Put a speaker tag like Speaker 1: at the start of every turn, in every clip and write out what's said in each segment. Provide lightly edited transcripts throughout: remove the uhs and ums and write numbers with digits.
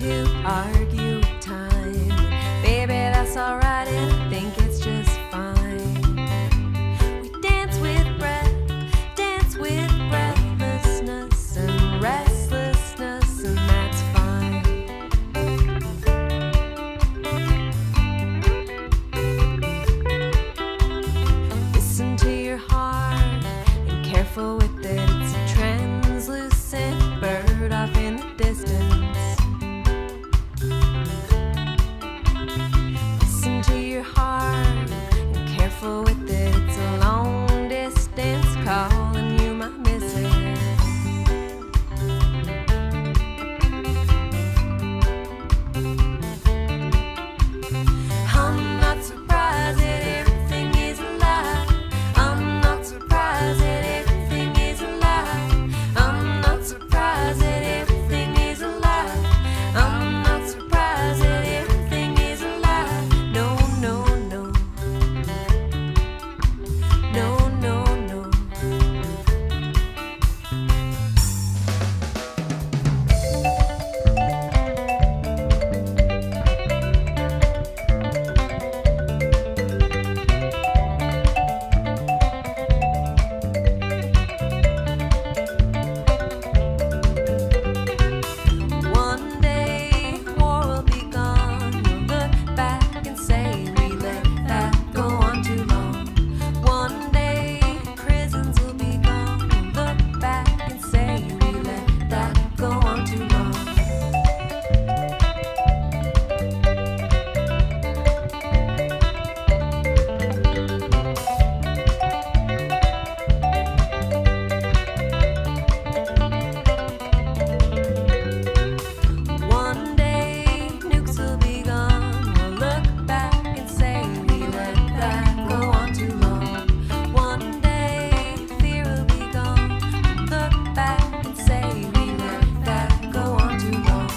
Speaker 1: to argue with time. Baby, that's alright, and I think it's just fine. We dance with breathlessness and restlessness, and that's fine. Listen to your heart and careful with it. It's a translucent bird off in the distance. Listen to your heart and careful with it. It's a long distance call and you might miss it. I'm not surprised that everything is alive. I'm not surprised that everything is alive. I'm not surprised that everything is alive. I'm not surprised that everything is alive. No, no, no. No, no, no. One day war will be gone. We'll look back and say we let that go on too long. One day prisons will be gone. We'll look back and say we let that go on too long. One day nukes will be gone. We'll look back and say we let that go on too long. One day fear will be gone. We'll look back and say we let that go on too long.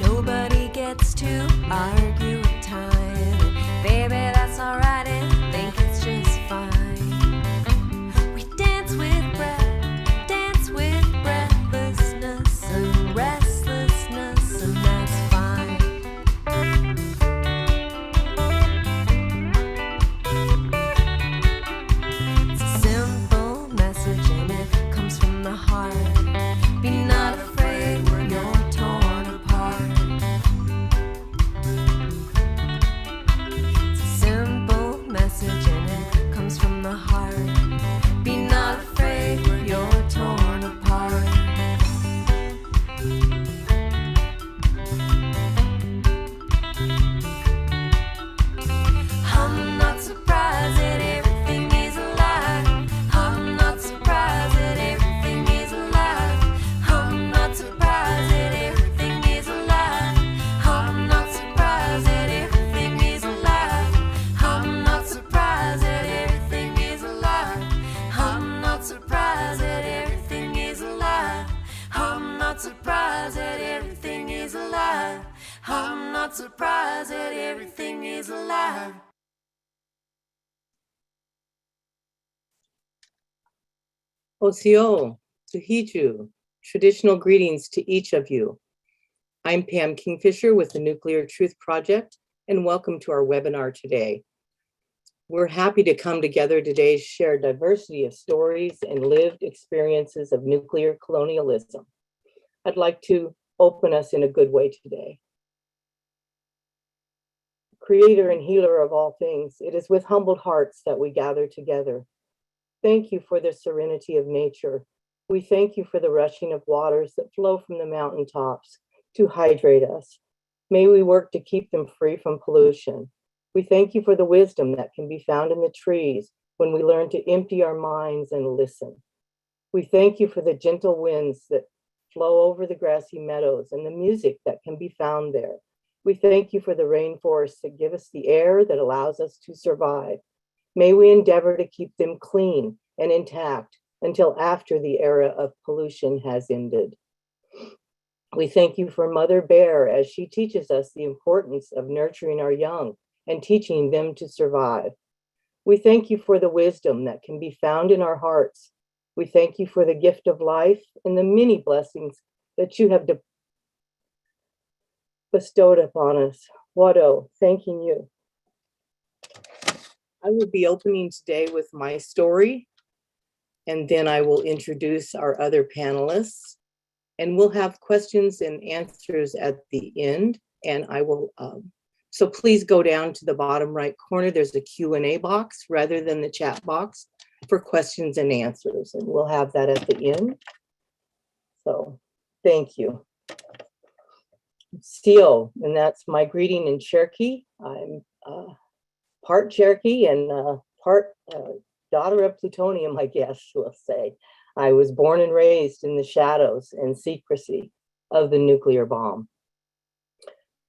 Speaker 1: Nobody gets to argue with time. Baby, that's alright, and I think it's just fine. We dance with breathlessness and restlessness, and that's fine. It's a simple message and it comes from the heart. Be not afraid when you're torn apart. It's a simple message and it comes from the heart. Be not afraid when you're torn apart. I'm not surprised that everything is alive. I'm not surprised that everything is alive. I'm not surprised that everything is alive. I'm not surprised that everything is alive. I'm not surprised that everything is alive. I'm not surprised that everything is alive. I'm not surprised that everything is alive. I'm not surprised that everything is alive.
Speaker 2: Osio, Suhiju, traditional greetings to each of you. I'm Pam Kingfisher with the Nuclear Truth Project, and welcome to our webinar today. We're happy to come together today to share a diversity of stories and lived experiences of nuclear colonialism. I'd like to open us in a good way today. Creator and healer of all things, it is with humbled hearts that we gather together. Thank you for the serenity of nature. We thank you for the rushing of waters that flow from the mountaintops to hydrate us. May we work to keep them free from pollution. We thank you for the wisdom that can be found in the trees when we learn to empty our minds and listen. We thank you for the gentle winds that flow over the grassy meadows and the music that can be found there. We thank you for the rainforests that give us the air that allows us to survive. May we endeavor to keep them clean and intact until after the era of pollution has ended. We thank you for Mother Bear as she teaches us the importance of nurturing our young and teaching them to survive. We thank you for the wisdom that can be found in our hearts. We thank you for the gift of life and the many blessings that you have bestowed upon us. Wado, thanking you. I will be opening today with my story, and then I will introduce our other panelists, and we'll have questions and answers at the end. And I will, so please go down to the bottom right corner. There's a Q&A box rather than the chat box for questions and answers, and we'll have that at the end. So thank you. Sio, and that's my greeting in Cherokee. I'm part Cherokee and part daughter of plutonium, I guess we'll say. I was born and raised in the shadows and secrecy of the nuclear bomb.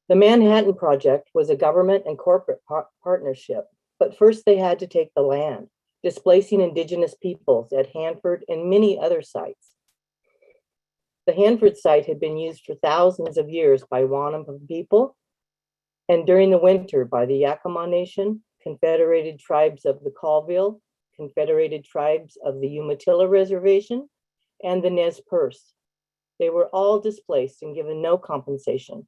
Speaker 2: The Manhattan Project was a government and corporate partnership, but first they had to take the land, displacing indigenous peoples at Hanford and many other sites. The Hanford site had been used for thousands of years by Wanapum people, and during the winter by the Yakama Nation, Confederated Tribes of the Colville, Confederated Tribes of the Umatilla Reservation, and the Nez Perce. They were all displaced and given no compensation.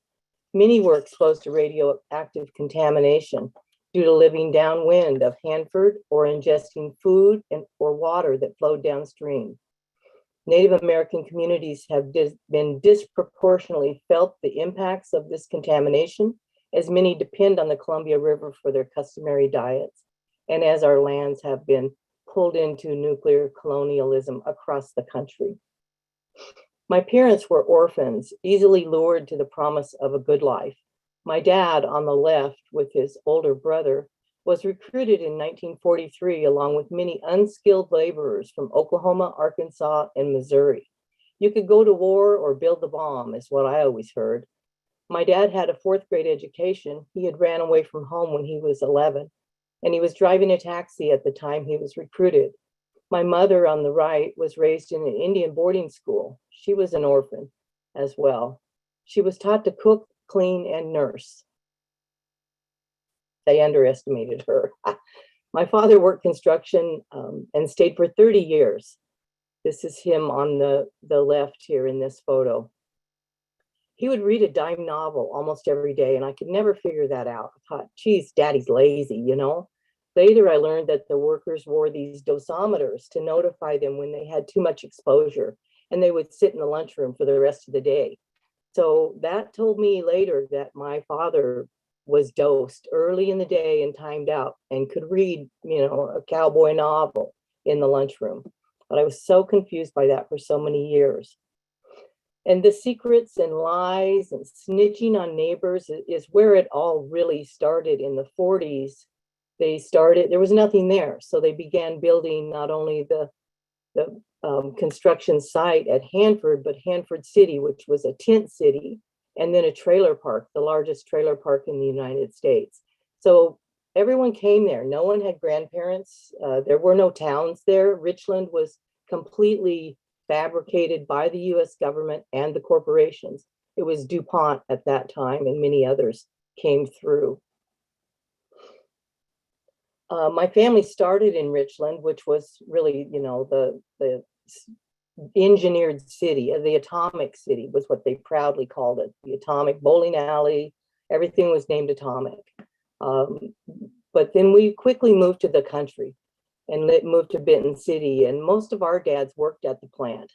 Speaker 2: Many were exposed to radioactive contamination due to living downwind of Hanford or ingesting food or water that flowed downstream. Native American communities have been disproportionately felt the impacts of this contamination, as many depend on the Columbia River for their customary diets, and as our lands have been pulled into nuclear colonialism across the country. My parents were orphans, easily lured to the promise of a good life. My dad, on the left with his older brother, was recruited in 1943 along with many unskilled laborers from Oklahoma, Arkansas, and Missouri. You could go to war or build the bomb, is what I always heard. My dad had a fourth grade education. He had ran away from home when he was 11, and he was driving a taxi at the time he was recruited. My mother on the right was raised in an Indian boarding school. She was an orphan as well. She was taught to cook, clean, and nurse. They underestimated her. My father worked construction and stayed for 30 years. This is him on the left here in this photo. He would read a dime novel almost every day, and I could never figure that out. I thought, geez, daddy's lazy, you know? Later, I learned that the workers wore these dosimeters to notify them when they had too much exposure, and they would sit in the lunchroom for the rest of the day. So that told me later that my father was dosed early in the day and timed out and could read, you know, a cowboy novel in the lunchroom. But I was so confused by that for so many years. And the secrets and lies and snitching on neighbors is where it all really started in the 40s. There was nothing there. So they began building not only the construction site at Hanford, but Hanford City, which was a tent city, and then a trailer park, the largest trailer park in the United States. So everyone came there. No one had grandparents. There were no towns there. Richland was completely fabricated by the US government and the corporations. It was DuPont at that time, and many others came through. My family started in Richland, which was really, you know, the engineered city, the atomic city was what they proudly called it. The atomic bowling alley, everything was named atomic. But then we quickly moved to the country and moved to Benton City, and most of our dads worked at the plant.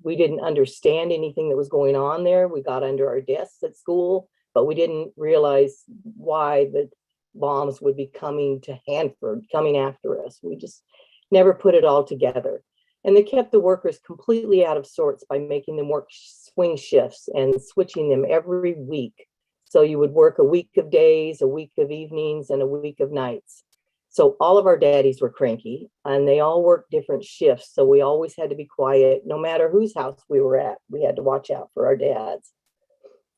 Speaker 2: We didn't understand anything that was going on there. We got under our desks at school, but we didn't realize why the bombs would be coming to Hanford, coming after us. We just never put it all together. And they kept the workers completely out of sorts by making them work swing shifts and switching them every week. So you would work a week of days, a week of evenings, and a week of nights. So all of our daddies were cranky, and they all worked different shifts. So we always had to be quiet, no matter whose house we were at. We had to watch out for our dads.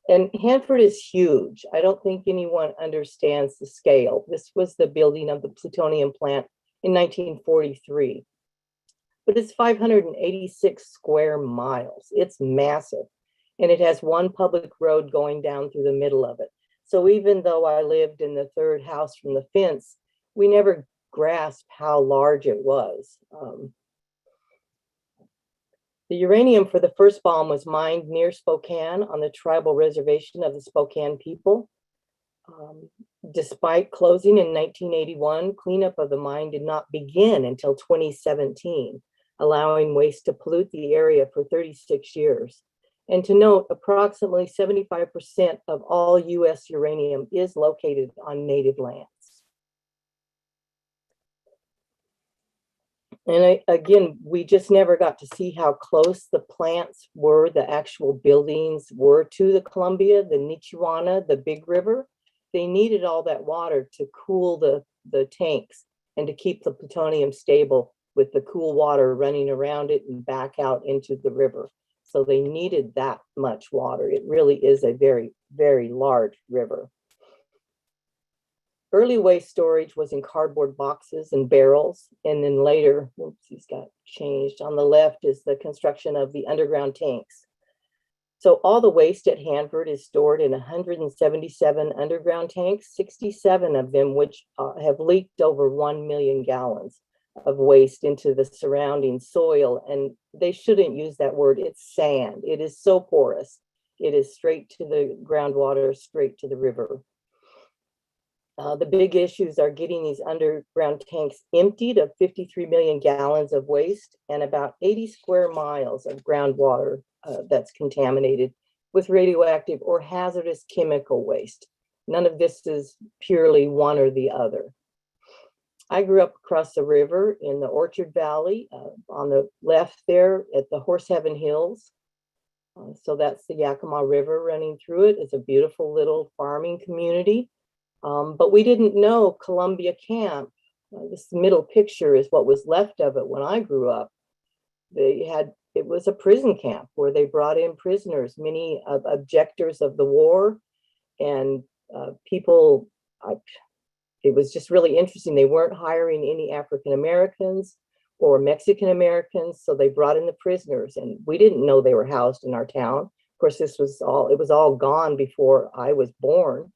Speaker 2: And Hanford is huge. I don't think anyone understands the scale. This was the building of the plutonium plant in 1943. But it's 586 square miles. It's massive. And it has one public road going down through the middle of it. So even though I lived in the third house from the fence, we never grasped how large it was. The uranium for the first bomb was mined near Spokane on the tribal reservation of the Spokane people. Despite closing in 1981, cleanup of the mine did not begin until 2017, allowing waste to pollute the area for 36 years. And to note, approximately 75% of all US uranium is located on native lands. And again, we just never got to see how close the plants were, the actual buildings were to the Columbia, the Nichiwana, the big river. They needed all that water to cool the tanks and to keep the plutonium stable with the cool water running around it and back out into the river. So they needed that much water. It really is a very, very large river. Early waste storage was in cardboard boxes and barrels. And then later, oops, he's got changed. On the left is the construction of the underground tanks. So all the waste at Hanford is stored in 177 underground tanks, 67 of them which have leaked over 1 million gallons of waste into the surrounding soil. And they shouldn't use that word, it's sand. It is so porous. It is straight to the groundwater, straight to the river. The big issues are getting these underground tanks emptied of 53 million gallons of waste and about 80 square miles of groundwater that's contaminated with radioactive or hazardous chemical waste. None of this is purely one or the other. I grew up across the river in the Orchard Valley, on the left there at the Horse Heaven Hills. So that's the Yakima River running through it. It's a beautiful little farming community. But we didn't know Columbia Camp. This middle picture is what was left of it when I grew up. It was a prison camp where they brought in prisoners, many objectors of the war, and people. It was just really interesting. They weren't hiring any African Americans or Mexican Americans, so they brought in the prisoners, and we didn't know they were housed in our town. Of course, it was all gone before I was born.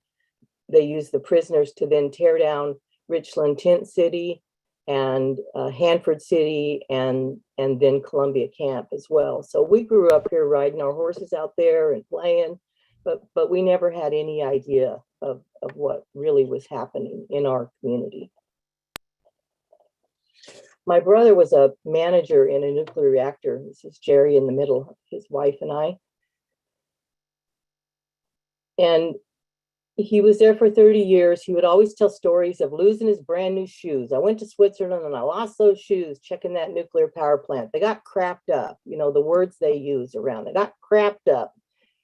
Speaker 2: They used the prisoners to then tear down Richland Tent City and Hanford City and then Columbia Camp as well. So we grew up here riding our horses out there and playing, but we never had any idea of what really was happening in our community. My brother was a manager in a nuclear reactor. This is Jerry in the middle, his wife and I. And he was there for 30 years. He would always tell stories of losing his brand new shoes. I went to Switzerland and I lost those shoes checking that nuclear power plant. They got crapped up, you know, the words they use around. They got crapped up.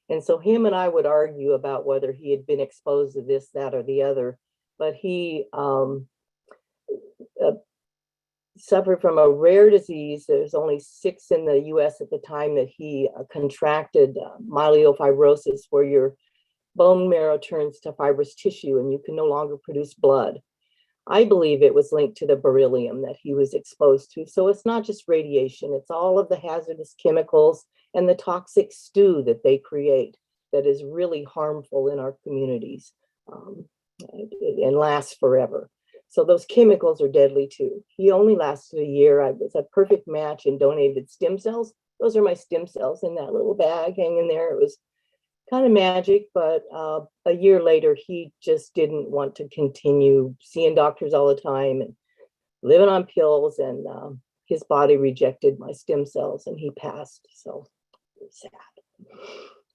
Speaker 2: And so him and I would argue about whether he had been exposed to this, that, or the other. But he suffered from a rare disease. There's only 6 in the US at the time that he contracted myelofibrosis, where your bone marrow turns to fibrous tissue and you can no longer produce blood. I believe it was linked to the beryllium that he was exposed to. So it's not just radiation, it's all of the hazardous chemicals and the toxic stew that they create that is really harmful in our communities and lasts forever. So those chemicals are deadly too. He only lasted a year. I was a perfect match and donated stem cells. Those are my stem cells in that little bag hanging there. It was kind of magic, but a year later, he just didn't want to continue seeing doctors all the time and living on pills, and his body rejected my stem cells and he passed. So sad.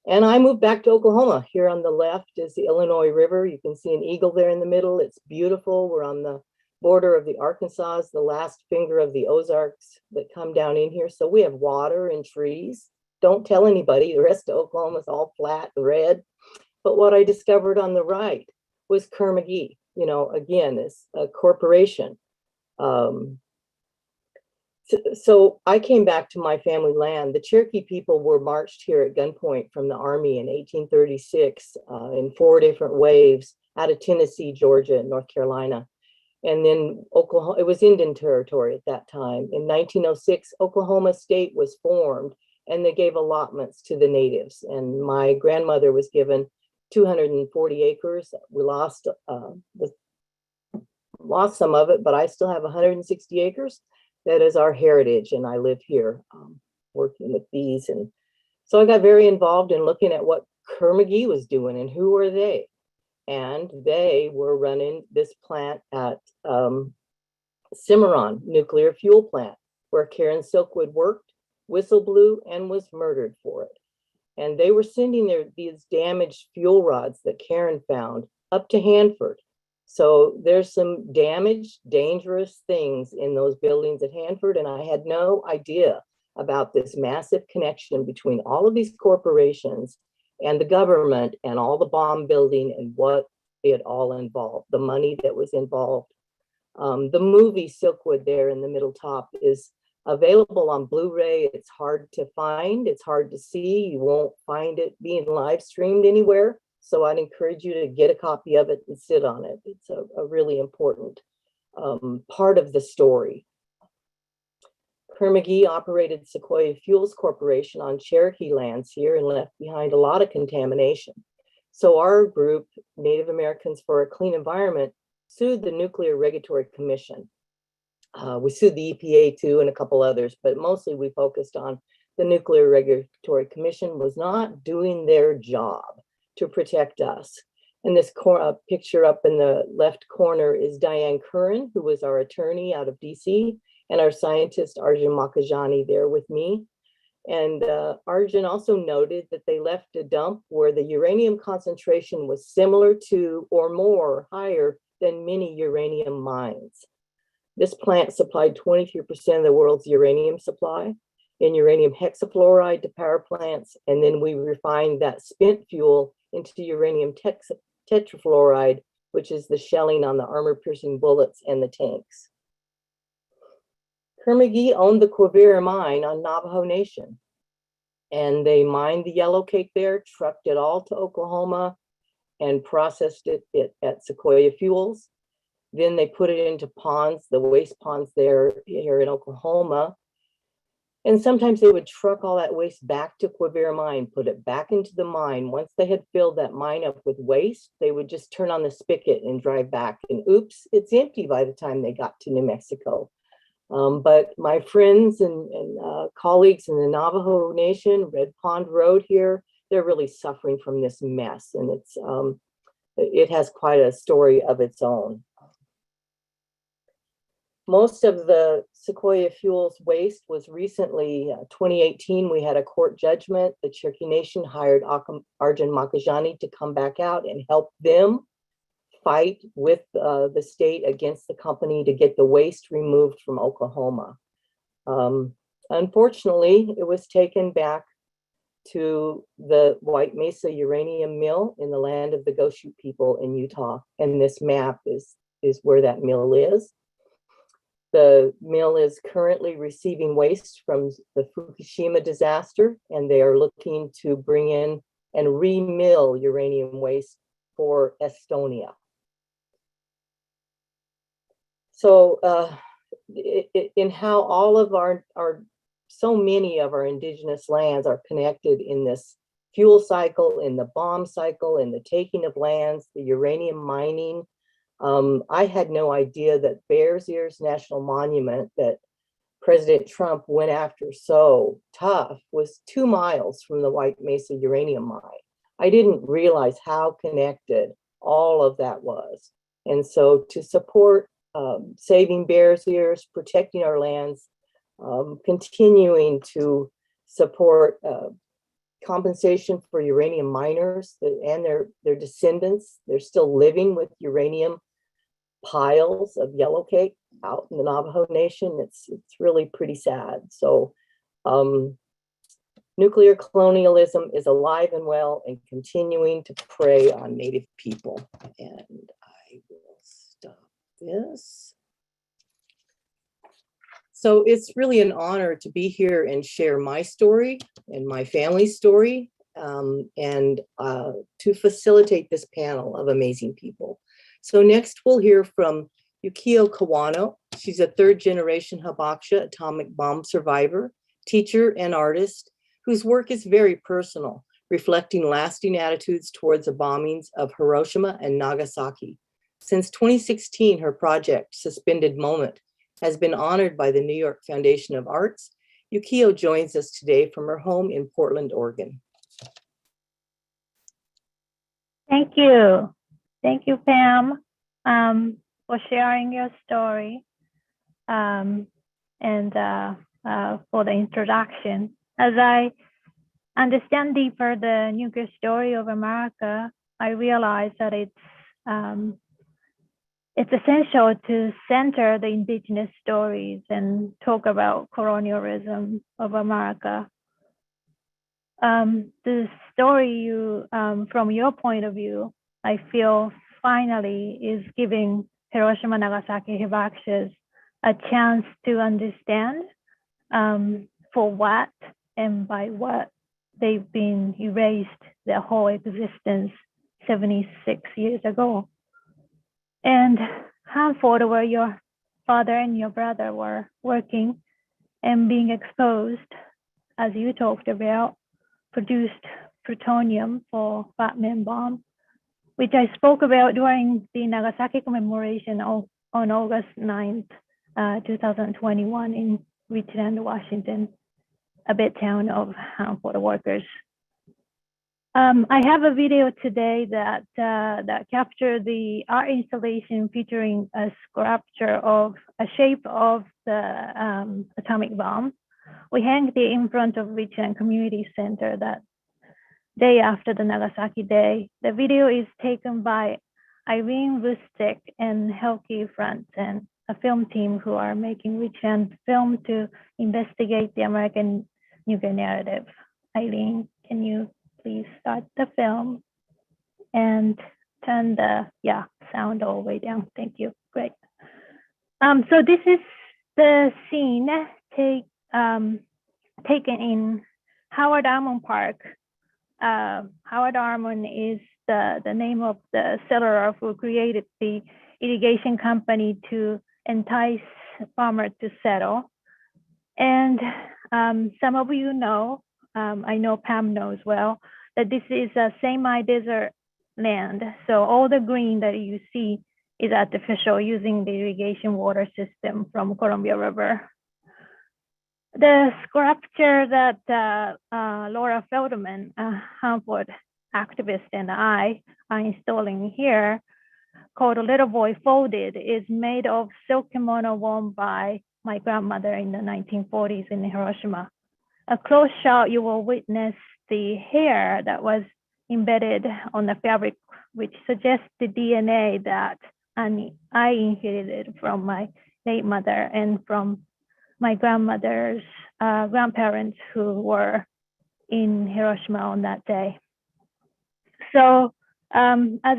Speaker 2: And I moved back to Oklahoma. Here on the left is the Illinois River. You can see an eagle there in the middle. It's beautiful. We're on the border of the Arkansas, the last finger of the Ozarks that come down in here. So we have water and trees. Don't tell anybody. The rest of Oklahoma is all flat and red. But what I discovered on the right was Kerr-McGee, you know, again, is a corporation. So I came back to my family land. The Cherokee people were marched here at gunpoint from the army in 1836 in 4 different waves out of Tennessee, Georgia, and North Carolina. And then Oklahoma, it was Indian territory at that time. In 1906, Oklahoma State was formed and they gave allotments to the natives. And my grandmother was given 240 acres. We lost some of it, but I still have 160 acres. That is our heritage, and I live here working with these. And so I got very involved in looking at what Kerr-McGee was doing and who were they. And they were running this plant at Cimarron nuclear fuel plant, where Karen Silkwood worked, whistle blew, and was murdered for it. And they were sending these damaged fuel rods that Karen found up to Hanford. So there's some damaged, dangerous things in those buildings at Hanford, and I had no idea about this massive connection between all of these corporations and the government and all the bomb building and what it all involved, the money that was involved. The movie Silkwood there in the middle top is available on Blu-ray. It's hard to find, it's hard to see. You won't find it being live streamed anywhere. So I'd encourage you to get a copy of it and sit on it. It's a really important part of the story. Kerr-McGee operated Sequoia Fuels Corporation on Cherokee lands here and left behind a lot of contamination. So our group, Native Americans for a Clean Environment, sued the Nuclear Regulatory Commission. We sued the EPA too and a couple others, but mostly we focused on the Nuclear Regulatory Commission was not doing their job to protect us. And this picture up in the left corner is Diane Curran, who was our attorney out of DC, and our scientist Arjun Makajani there with me. And Arjun also noted that they left a dump where the uranium concentration was similar to or more higher than many uranium mines. This plant supplied 23% of the world's uranium supply in uranium hexafluoride to power plants. And then we refined that spent fuel into uranium tetrafluoride, which is the shelling on the armor-piercing bullets and the tanks. Kerr-McGee owned the Quivira mine on Navajo Nation, and they mined the yellow cake there, trucked it all to Oklahoma, and processed it at Sequoia Fuels. Then they put it into ponds, the waste ponds here in Oklahoma. And sometimes they would truck all that waste back to Quivira mine, put it back into the mine. Once they had filled that mine up with waste, they would just turn on the spigot and drive back. And oops, it's empty by the time they got to New Mexico. But my friends and colleagues in the Navajo Nation, Red Pond Road here, they're really suffering from this mess. And it has quite a story of its own. Most of the Sequoia Fuels waste was recently, 2018, we had a court judgment. The Cherokee Nation hired Arjun Makajani to come back out and help them fight with the state against the company to get the waste removed from Oklahoma. Unfortunately, it was taken back to the White Mesa Uranium Mill in the land of the Goshute people in Utah. And this map is where that mill is. The mill is currently receiving waste from the Fukushima disaster, and they are looking to bring in and re-mill uranium waste for Estonia. So in how all of so many of our indigenous lands are connected in this fuel cycle, in the bomb cycle, in the taking of lands, the uranium mining. I had no idea that Bears Ears National Monument that President Trump went after so tough was 2 miles from the White Mesa uranium mine. I didn't realize how connected all of that was. And so to support saving Bears Ears, protecting our lands, continuing to support compensation for uranium miners and their descendants, they're still living with uranium piles of yellow cake out in the Navajo Nation. It's really pretty sad. So Nuclear colonialism is alive and well and continuing to prey on Native people. And I will stop this. So it's really an honor to be here and share my story and my family's story, and to facilitate this panel of amazing people. So next we'll hear from Yukiyo Kawano. She's a third-generation Hibakusha atomic bomb survivor, teacher, and artist whose work is very personal, reflecting lasting attitudes towards the bombings of Hiroshima and Nagasaki. Since 2016, her project, Suspended Moment, has been honored by the New York Foundation of Arts. Yukiyo joins us today from her home in Portland, Oregon.
Speaker 3: Thank you. Thank you, Pam, for sharing your story and for the introduction. As I understand deeper the nuclear story of America, I realize that it's essential to center the indigenous stories and talk about colonialism of America. The story you, from your point of view, I feel finally is giving Hiroshima, Nagasaki Hibakushas a chance to understand for what and by what they've been erased their whole existence 76 years ago. And Hanford, where your father and your brother were working and being exposed, as you talked about, produced plutonium for Batman bomb, which I spoke about during the Nagasaki commemoration on August 9th, 2021 in Richland, Washington, a bit town of Hanford workers. I have a video today that captured the art installation featuring a sculpture of a shape of the atomic bomb. We hanged it in front of Richland Community Center that day after the Nagasaki Day. The video is taken by Irene Rustic and Helke Franzen, a film team who are making Richland film to investigate the American nuclear narrative. Eileen, can you please start the film and turn the sound all the way down? Thank you. Great. So this is the scene taken in Howard Armon Park. Howard Armon is the name of the settler who created the irrigation company to entice farmers to settle. And some of you know, I know Pam knows well, that this is a semi-desert land. So all the green that you see is artificial using the irrigation water system from Columbia River. The sculpture that Laura Feldman, a Hanford activist, and I are installing here, called A Little Boy Folded, is made of silk kimono worn by my grandmother in the 1940s in Hiroshima. A close shot, you will witness the hair that was embedded on the fabric, which suggests the DNA that I inherited from my late mother and from my grandmother's grandparents who were in Hiroshima on that day. So as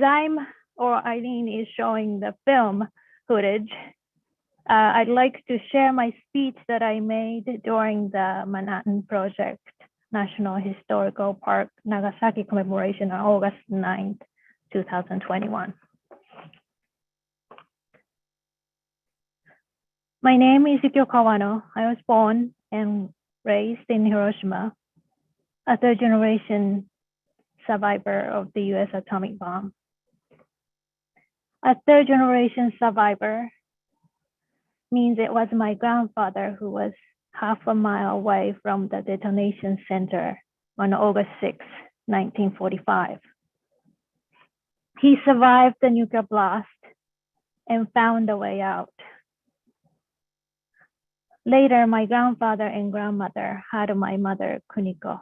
Speaker 3: Eileen is showing the film footage, I'd like to share my speech that I made during the Manhattan Project National Historical Park Nagasaki commemoration on August 9th, 2021. My name is Yukiyo Kawano. I was born and raised in Hiroshima, a third-generation survivor of the US atomic bomb. A third-generation survivor means it was my grandfather who was half a mile away from the detonation center on August 6, 1945. He survived the nuclear blast and found a way out. Later, my grandfather and grandmother had my mother, Kuniko.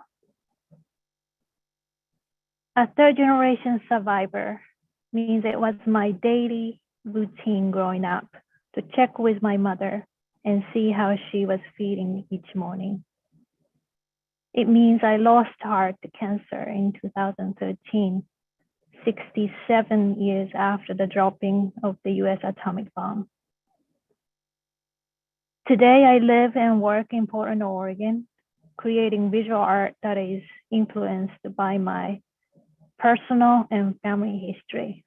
Speaker 3: A third-generation survivor means it was my daily routine growing up to check with my mother and see how she was feeling each morning. It means I lost heart cancer in 2013, 67 years after the dropping of the US atomic bomb. Today, I live and work in Portland, Oregon, creating visual art that is influenced by my personal and family history.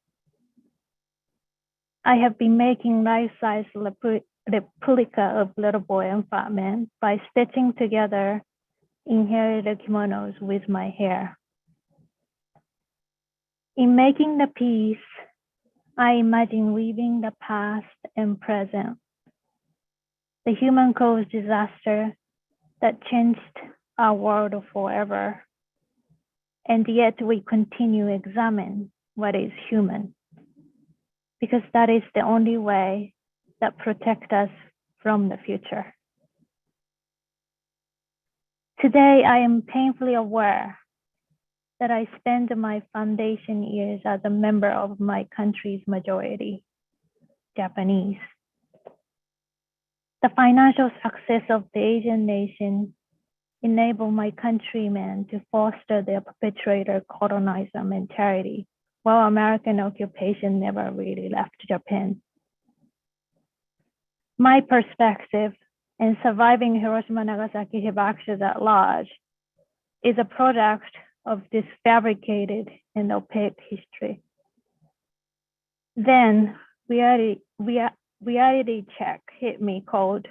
Speaker 3: I have been making life-size replica of little boy and fat man by stitching together inherited kimonos with my hair. In making the piece, I imagine weaving the past and present, the human-caused disaster that changed our world forever, and yet we continue to examine what is human, because that is the only way that protects us from the future. Today, I am painfully aware that I spent my foundation years as a member of my country's majority, Japanese. The financial success of the Asian nation enabled my countrymen to foster their perpetrator colonizer mentality, while American occupation never really left Japan. My perspective in surviving Hiroshima, Nagasaki, Hibakusha at large is a product of this fabricated and opaque history. Then reality check hit me called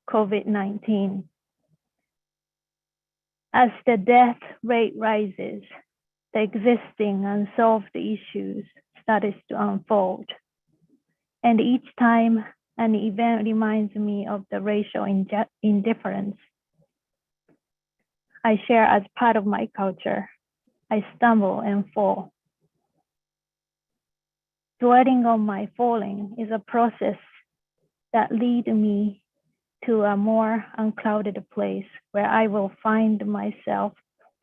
Speaker 3: COVID-19. As the death rate rises, the existing unsolved issues started to unfold. And each time an event reminds me of the racial indifference I share as part of my culture, I stumble and fall. Dwelling on my falling is a process that leads me to a more unclouded place where I will find myself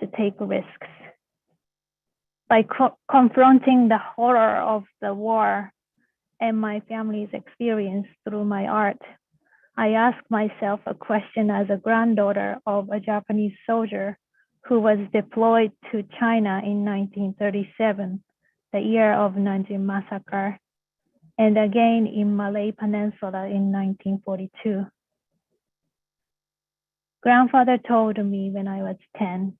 Speaker 3: to take risks. By confronting the horror of the war and my family's experience through my art, I ask myself a question as a granddaughter of a Japanese soldier who was deployed to China in 1937, the year of Nanjing Massacre, and again in Malay Peninsula in 1942. Grandfather told me when I was 10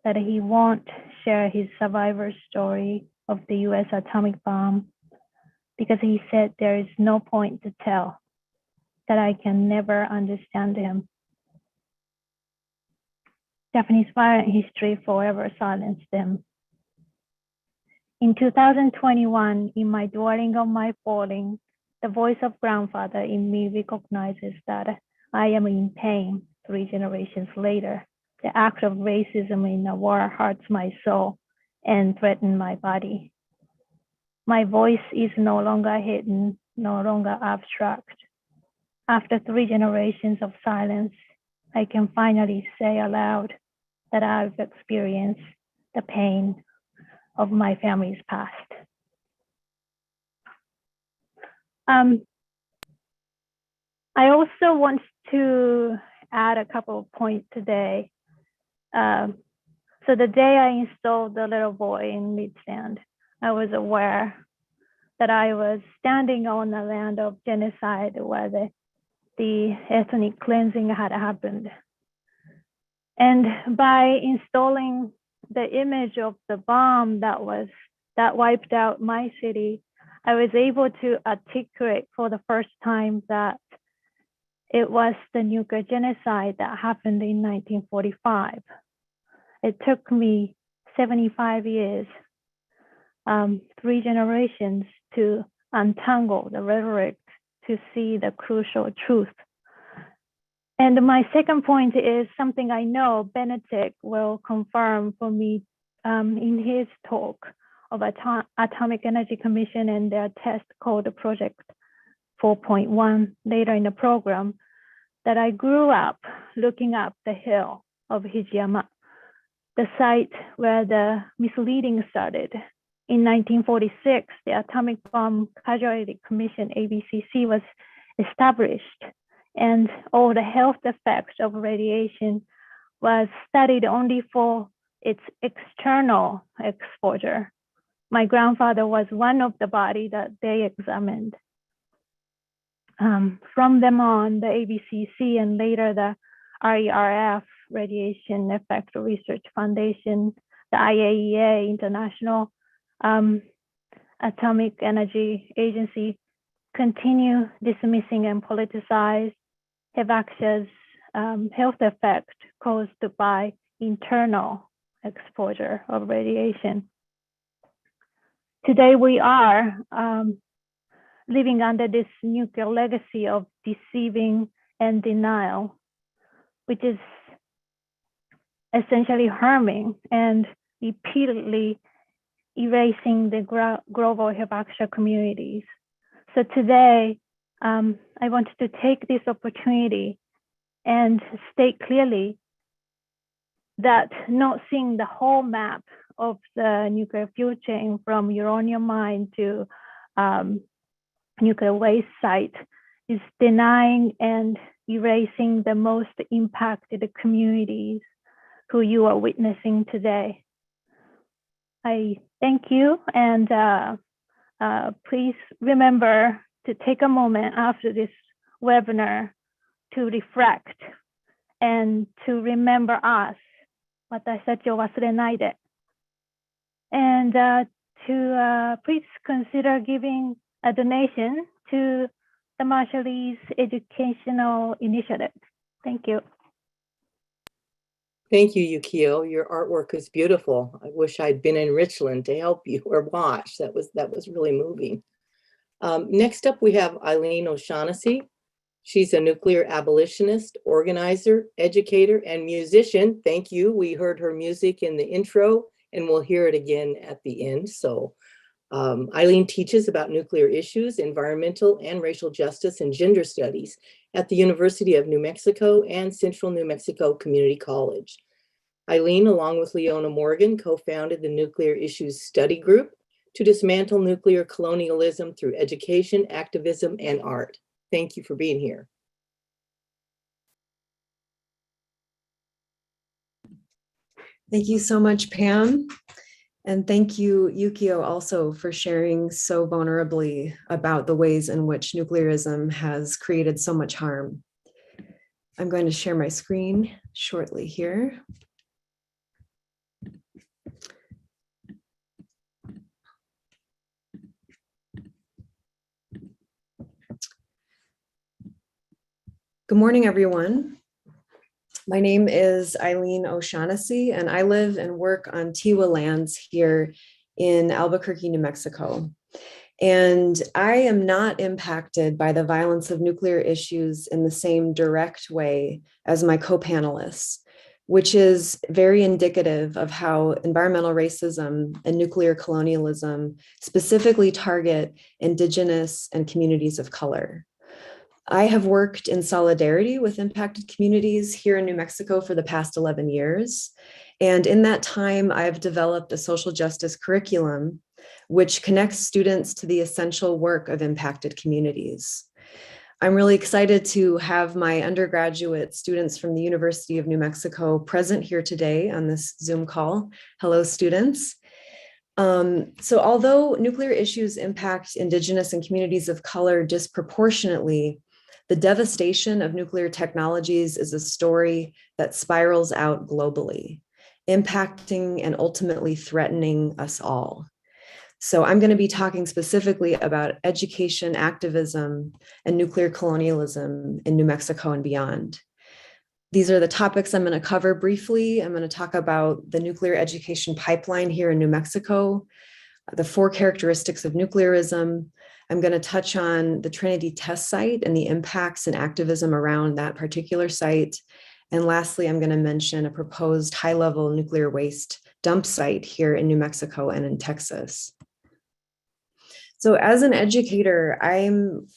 Speaker 3: that he won't share his survivor story of the US atomic bomb because he said there is no point to tell, that I can never understand him. Japanese violent history forever silenced him. In 2021, in my dwelling on my falling, the voice of grandfather in me recognizes that I am in pain 3 generations later. The act of racism in the war hurts my soul and threatens my body. My voice is no longer hidden, no longer abstract. After 3 generations of silence, I can finally say aloud that I've experienced the pain of my family's past. I also want to add a couple of points today. So the day I installed the little boy in midstand, I was aware that I was standing on the land of genocide where the ethnic cleansing had happened. And by installing the image of the bomb that wiped out my city, I was able to articulate for the first time that it was the nuclear genocide that happened in 1945. It took me 75 years, 3 generations to untangle the rhetoric to see the crucial truth. And my second point is something I know Benedict will confirm for me in his talk of Atomic Energy Commission and their test called Project 4.1 later in the program, that I grew up looking up the hill of Hijiyama, the site where the misleading started. In 1946, the Atomic Bomb Casualty Commission, ABCC, was established, and all the health effects of radiation was studied only for its external exposure. My grandfather was one of the body that they examined. From them on, the ABCC and later the RERF, Radiation Effect Research Foundation, the IAEA, International Atomic Energy Agency, continue dismissing and politicize Hibakusha's health effect caused by internal exposure of radiation. Today we are living under this nuclear legacy of deceiving and denial, which is essentially harming and repeatedly erasing the global Hibakusha communities. So today, I wanted to take this opportunity and state clearly that not seeing the whole map of the nuclear fuel chain from uranium mine to nuclear waste site is denying and erasing the most impacted communities who you are witnessing today. I thank you, and please remember to take a moment after this webinar to reflect and to remember us. 私たちを忘れないで. And to please consider giving a donation to the Marshallese Educational Initiative. Thank you.
Speaker 2: Thank you, Yukiyo. Your artwork is beautiful. I wish I'd been in Richland to help you or watch. That was really moving. Next up, we have Eileen O'Shaughnessy. She's a nuclear abolitionist, organizer, educator, and musician. Thank you. We heard her music in the intro, and we'll hear it again at the end. So Eileen teaches about nuclear issues, environmental and racial justice, and gender studies at the University of New Mexico and Central New Mexico Community College. Eileen, along with Leona Morgan, co-founded the Nuclear Issues Study Group to dismantle nuclear colonialism through education, activism, and art. Thank you for being here.
Speaker 4: Thank you so much, Pam. And thank you, Yukiyo, also for sharing so vulnerably about the ways in which nuclearism has created so much harm. I'm going to share my screen shortly here. Good morning, everyone. My name is Eileen O'Shaughnessy, and I live and work on Tiwa lands here in Albuquerque, New Mexico. And I am not impacted by the violence of nuclear issues in the same direct way as my co-panelists, which is very indicative of how environmental racism and nuclear colonialism specifically target Indigenous and communities of color. I have worked in solidarity with impacted communities here in New Mexico for the past 11 years. And in that time, I've developed a social justice curriculum, which connects students to the essential work of impacted communities. I'm really excited to have my undergraduate students from the University of New Mexico present here today on this Zoom call. Hello, students. So although nuclear issues impact Indigenous and communities of color disproportionately, the devastation of nuclear technologies is a story that spirals out globally, impacting and ultimately threatening us all. So I'm going to be talking specifically about education, activism, and nuclear colonialism in New Mexico and beyond. These are the topics I'm going to cover briefly. I'm going to talk about the nuclear education pipeline here in New Mexico, the 4 characteristics of nuclearism. I'm going to touch on the Trinity test site and the impacts and activism around that particular site. And lastly, I'm going to mention a proposed high-level nuclear waste dump site here in New Mexico and in Texas. So as an educator, I'm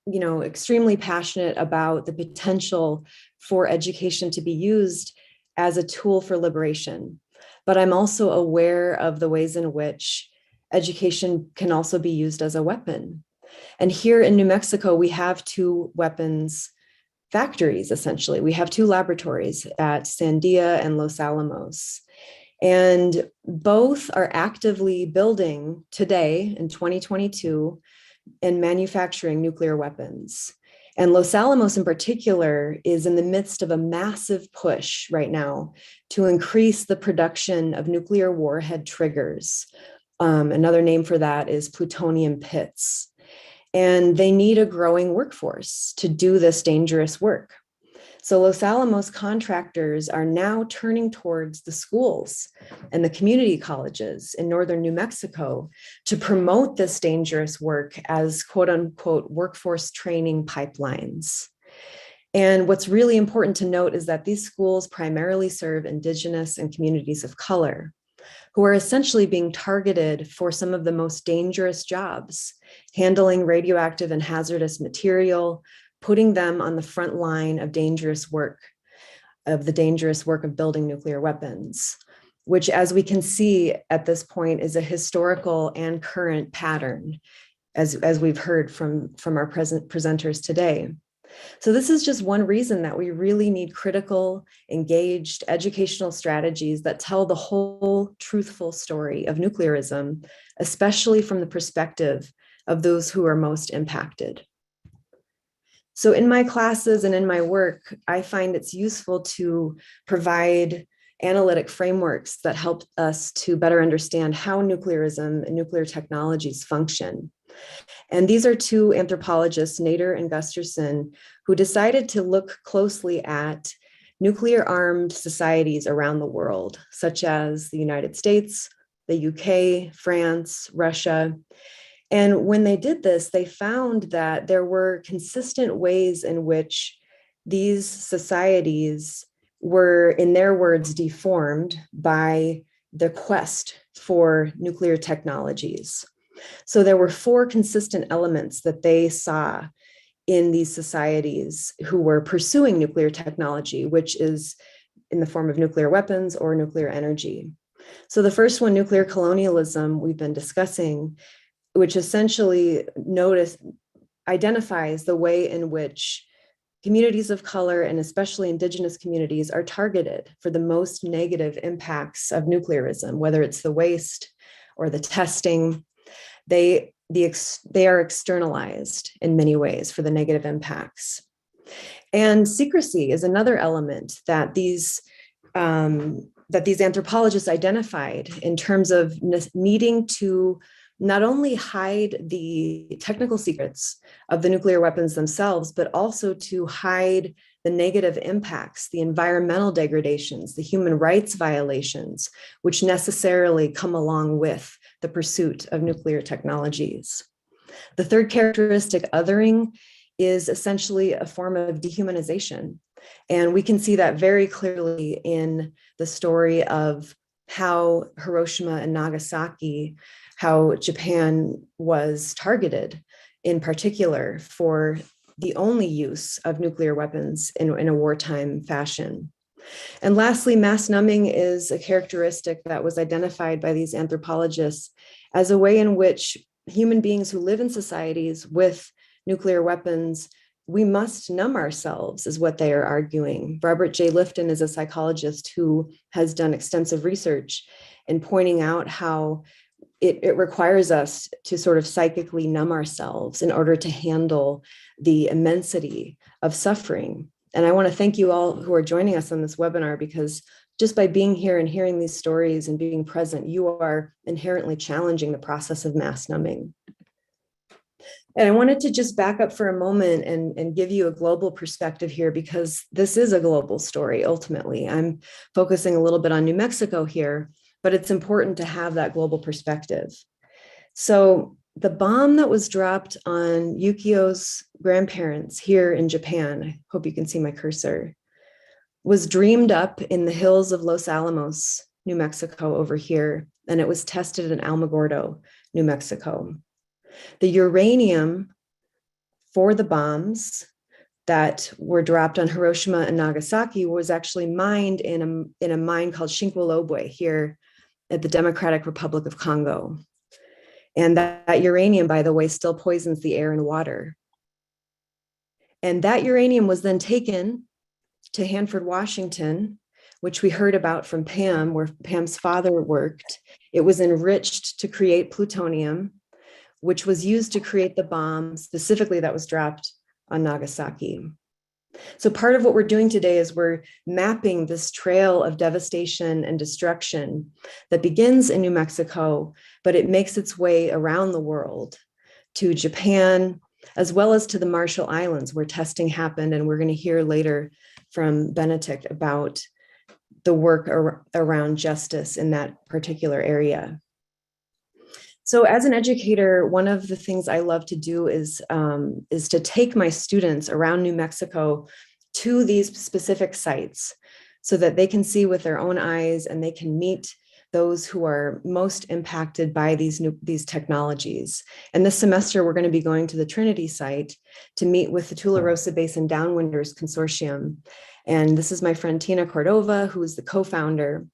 Speaker 4: extremely passionate about the potential for education to be used as a tool for liberation. But I'm also aware of the ways in which education can also be used as a weapon. And here in New Mexico, we have 2 weapons factories, essentially. We have two laboratories at Sandia and Los Alamos. And both are actively building today in 2022 and manufacturing nuclear weapons. And Los Alamos in particular is in the midst of a massive push right now to increase the production of nuclear warhead triggers. Another name for that is plutonium pits. And they need a growing workforce to do this dangerous work. So Los Alamos contractors are now turning towards the schools and the community colleges in northern New Mexico to promote this dangerous work as quote unquote workforce training pipelines. And what's really important to note is that these schools primarily serve Indigenous and communities of color, who are essentially being targeted for some of the most dangerous jobs, handling radioactive and hazardous material, putting them on the front line of the dangerous work of building nuclear weapons, which, as we can see at this point, is a historical and current pattern, as we've heard from our presenters today. So this is just one reason that we really need critical, engaged educational strategies that tell the whole truthful story of nuclearism, especially from the perspective of those who are most impacted. So in my classes and in my work, I find it's useful to provide analytic frameworks that help us to better understand how nuclearism and nuclear technologies function. And these are two anthropologists, Nader and Gusterson, who decided to look closely at nuclear armed societies around the world, such as the United States, the UK, France, Russia. And when they did this, they found that there were consistent ways in which these societies were, in their words, deformed by the quest for nuclear technologies. So there were four consistent elements that they saw in these societies who were pursuing nuclear technology, which is in the form of nuclear weapons or nuclear energy. So the first one, nuclear colonialism, we've been discussing, which essentially identifies the way in which communities of color and especially Indigenous communities are targeted for the most negative impacts of nuclearism, whether it's the waste or the testing. They are externalized in many ways for the negative impacts. And secrecy is another element that these anthropologists identified in terms of needing to not only hide the technical secrets of the nuclear weapons themselves, but also to hide the negative impacts, the environmental degradations, the human rights violations, which necessarily come along with the pursuit of nuclear technologies. The third characteristic, othering, is essentially a form of dehumanization. And we can see that very clearly in the story of how Hiroshima and Nagasaki, how Japan was targeted in particular for the only use of nuclear weapons in a wartime fashion. And lastly, mass numbing is a characteristic that was identified by these anthropologists as a way in which human beings who live in societies with nuclear weapons, we must numb ourselves, is what they are arguing. Robert J. Lifton is a psychologist who has done extensive research in pointing out how it requires us to sort of psychically numb ourselves in order to handle the immensity of suffering. And I want to thank you all who are joining us on this webinar, because just by being here and hearing these stories and being present, you are inherently challenging the process of mass numbing. And I wanted to just back up for a moment and give you a global perspective here, because this is a global story, ultimately. I'm focusing a little bit on New Mexico here, but it's important to have that global perspective. So the bomb that was dropped on Yukiyo's grandparents here in Japan, I hope you can see my cursor, was dreamed up in the hills of Los Alamos, New Mexico over here, and it was tested in Alamogordo, New Mexico. The uranium for the bombs that were dropped on Hiroshima and Nagasaki was actually mined in a mine called Shinkwolobwe here at the Democratic Republic of Congo. And that uranium, by the way, still poisons the air and water. And that uranium was then taken to Hanford, Washington, which we heard about from Pam, where Pam's father worked. It was enriched to create plutonium, which was used to create the bomb specifically that was dropped on Nagasaki. So part of what we're doing today is we're mapping this trail of devastation and destruction that begins in New Mexico, but it makes its way around the world to Japan, as well as to the Marshall Islands, where testing happened. And we're going to hear later from Benedict about the work around justice in that particular area. So as an educator, one of the things I love to do is to take my students around New Mexico to these specific sites so that they can see with their own eyes and they can meet those who are most impacted by these technologies. And this semester, we're going to be going to the Trinity site to meet with the Tularosa Basin Downwinders Consortium. And this is my friend Tina Cordova, who is the co-founder.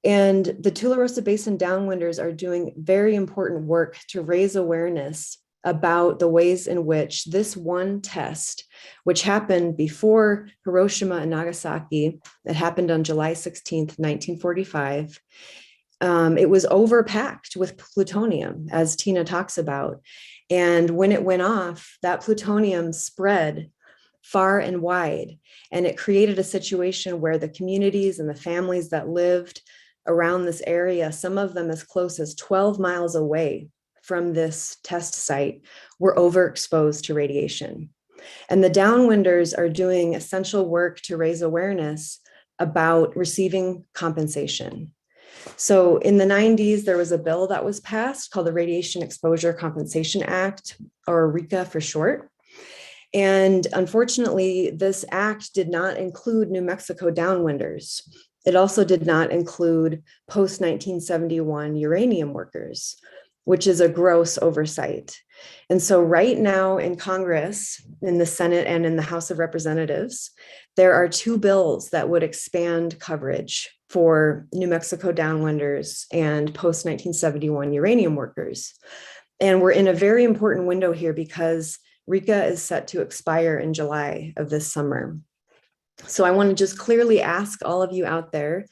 Speaker 4: And the Tularosa Basin Downwinders are doing very important work to raise awareness about the ways in which this one test, which happened before Hiroshima and Nagasaki, that happened on July 16th, 1945, it was overpacked with plutonium, as Tina talks about. And when it went off, that plutonium spread far and wide, and it created a situation where the communities and the families that lived around this area, some of them as close as 12 miles away from this test site, were overexposed to radiation. And the downwinders are doing essential work to raise awareness about receiving compensation. So in the 90s, there was a bill that was passed called the Radiation Exposure Compensation Act, or RECA for short. And unfortunately, this act did not include New Mexico downwinders. It also did not include post-1971 uranium workers, which is a gross oversight. And so right now in Congress, in the Senate and in the House of Representatives, there are two bills that would expand coverage for New Mexico downwinders and post-1971 uranium workers. And we're in a very important window here because RECA is set to expire in July of this summer. So I want to just clearly ask all of you out there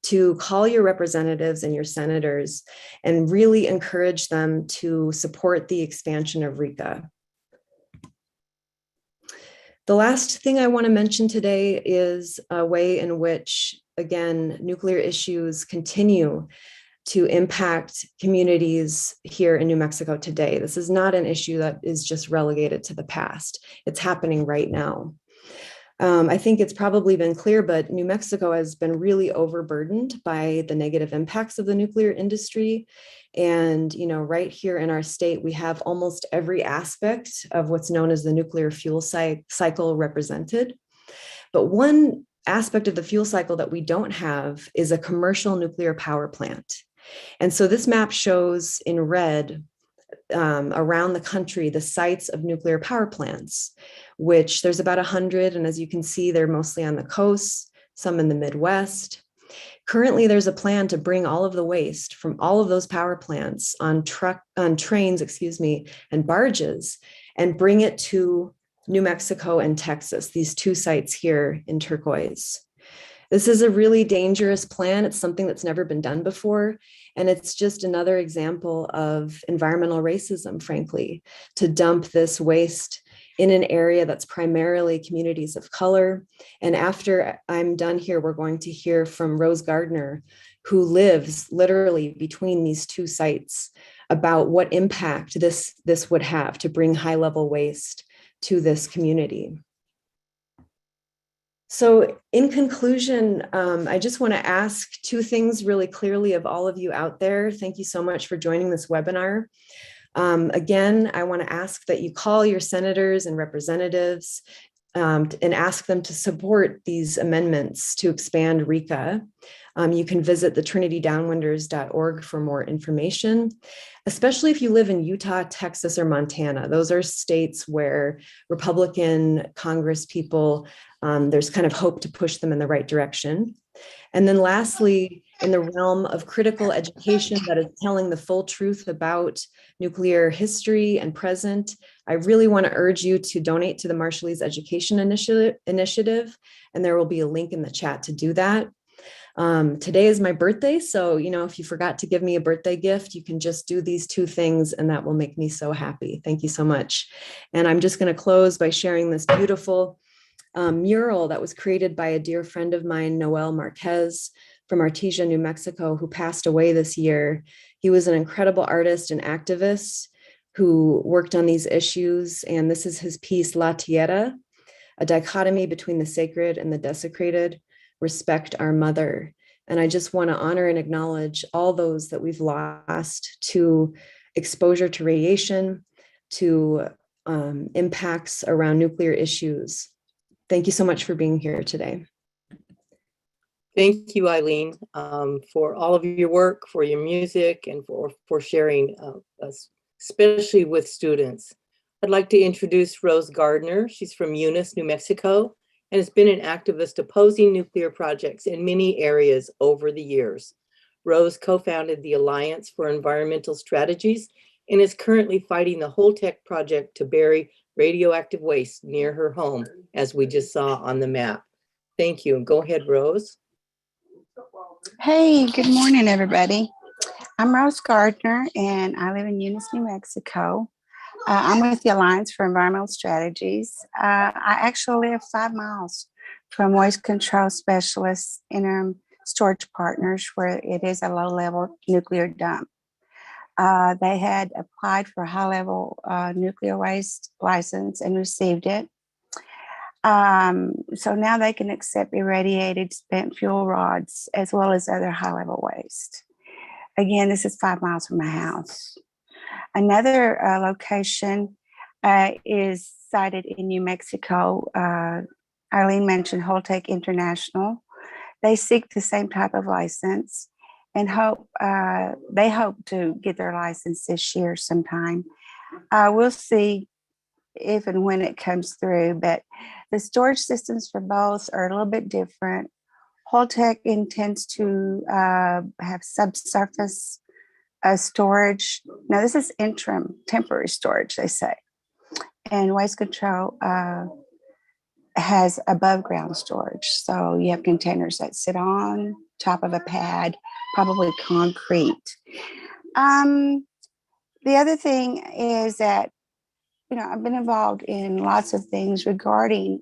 Speaker 4: to call your representatives and your senators and really encourage them to support the expansion of RECA. The last thing I want to mention today is a way in which, again, nuclear issues continue to impact communities here in New Mexico today. This is not an issue that is just relegated to the past. It's happening right now. I think it's probably been clear, but New Mexico has been really overburdened by the negative impacts of the nuclear industry. And, right here in our state, we have almost every aspect of what's known as the nuclear fuel cycle represented. But one aspect of the fuel cycle that we don't have is a commercial nuclear power plant. And so this map shows in red around the country the sites of nuclear power plants, which there's about 100. And as you can see, they're mostly on the coast, some in the Midwest. Currently, there's a plan to bring all of the waste from all of those power plants on trains, and barges, and bring it to New Mexico and Texas, these two sites here in turquoise. This is a really dangerous plan. It's something that's never been done before. And it's just another example of environmental racism, frankly, to dump this waste in an area that's primarily communities of color. And after I'm done here, we're going to hear from Rose Gardner, who lives literally between these two sites, about what impact this would have to bring high-level waste to this community. So in conclusion, I just want to ask two things really clearly of all of you out there. Thank you so much for joining this webinar. Again, I want to ask that you call your senators and representatives and ask them to support these amendments to expand RECA. You can visit the trinitydownwinders.org for more information, especially if you live in Utah, Texas, or Montana. Those are states where Republican Congress people there's kind of hope to push them in the right direction. And then lastly, in the realm of critical education that is telling the full truth about nuclear history and present, I really want to urge you to donate to the Marshallese Education Initiative, and there will be a link in the chat to do that. Today is my birthday, so if you forgot to give me a birthday gift, you can just do these two things and that will make me so happy. Thank you so much. And I'm just going to close by sharing this beautiful mural that was created by a dear friend of mine, Noel Marquez from Artesia, New Mexico, who passed away this year. He was an incredible artist and activist who worked on these issues. And this is his piece, La Tierra, a dichotomy between the sacred and the desecrated, respect our mother. And I just want to honor and acknowledge all those that we've lost to exposure to radiation, to impacts around nuclear issues. Thank you so much for being here today.
Speaker 2: Thank you, Eileen, for all of your work, for your music, and for sharing, especially with students. I'd like to introduce Rose Gardner. She's from Eunice, New Mexico, and has been an activist opposing nuclear projects in many areas over the years. Rose co-founded the Alliance for Environmental Strategies and is currently fighting the Holtec project to bury radioactive waste near her home, as we just saw on the map. Thank you. Go ahead, Rose.
Speaker 5: Hey, good morning, everybody. I'm Rose Gardner, and I live in Eunice, New Mexico. I'm with the Alliance for Environmental Strategies. I actually live 5 miles from Waste Control Specialists Interim Storage Partners, where it is a low-level nuclear dump. They had applied for a high-level nuclear waste license and received it. So now they can accept irradiated spent fuel rods as well as other high-level waste. Again, this is 5 miles from my house. Another location is sited in New Mexico. Eileen mentioned Holtec International. They seek the same type of license and they hope to get their license this year sometime. We'll see if and when it comes through, but the storage systems for both are a little bit different. Holtec intends to have subsurface storage. Now, this is interim, temporary storage, they say. And Waste Control has above ground storage. So you have containers that sit on top of a pad, probably concrete. The other thing is that, I've been involved in lots of things regarding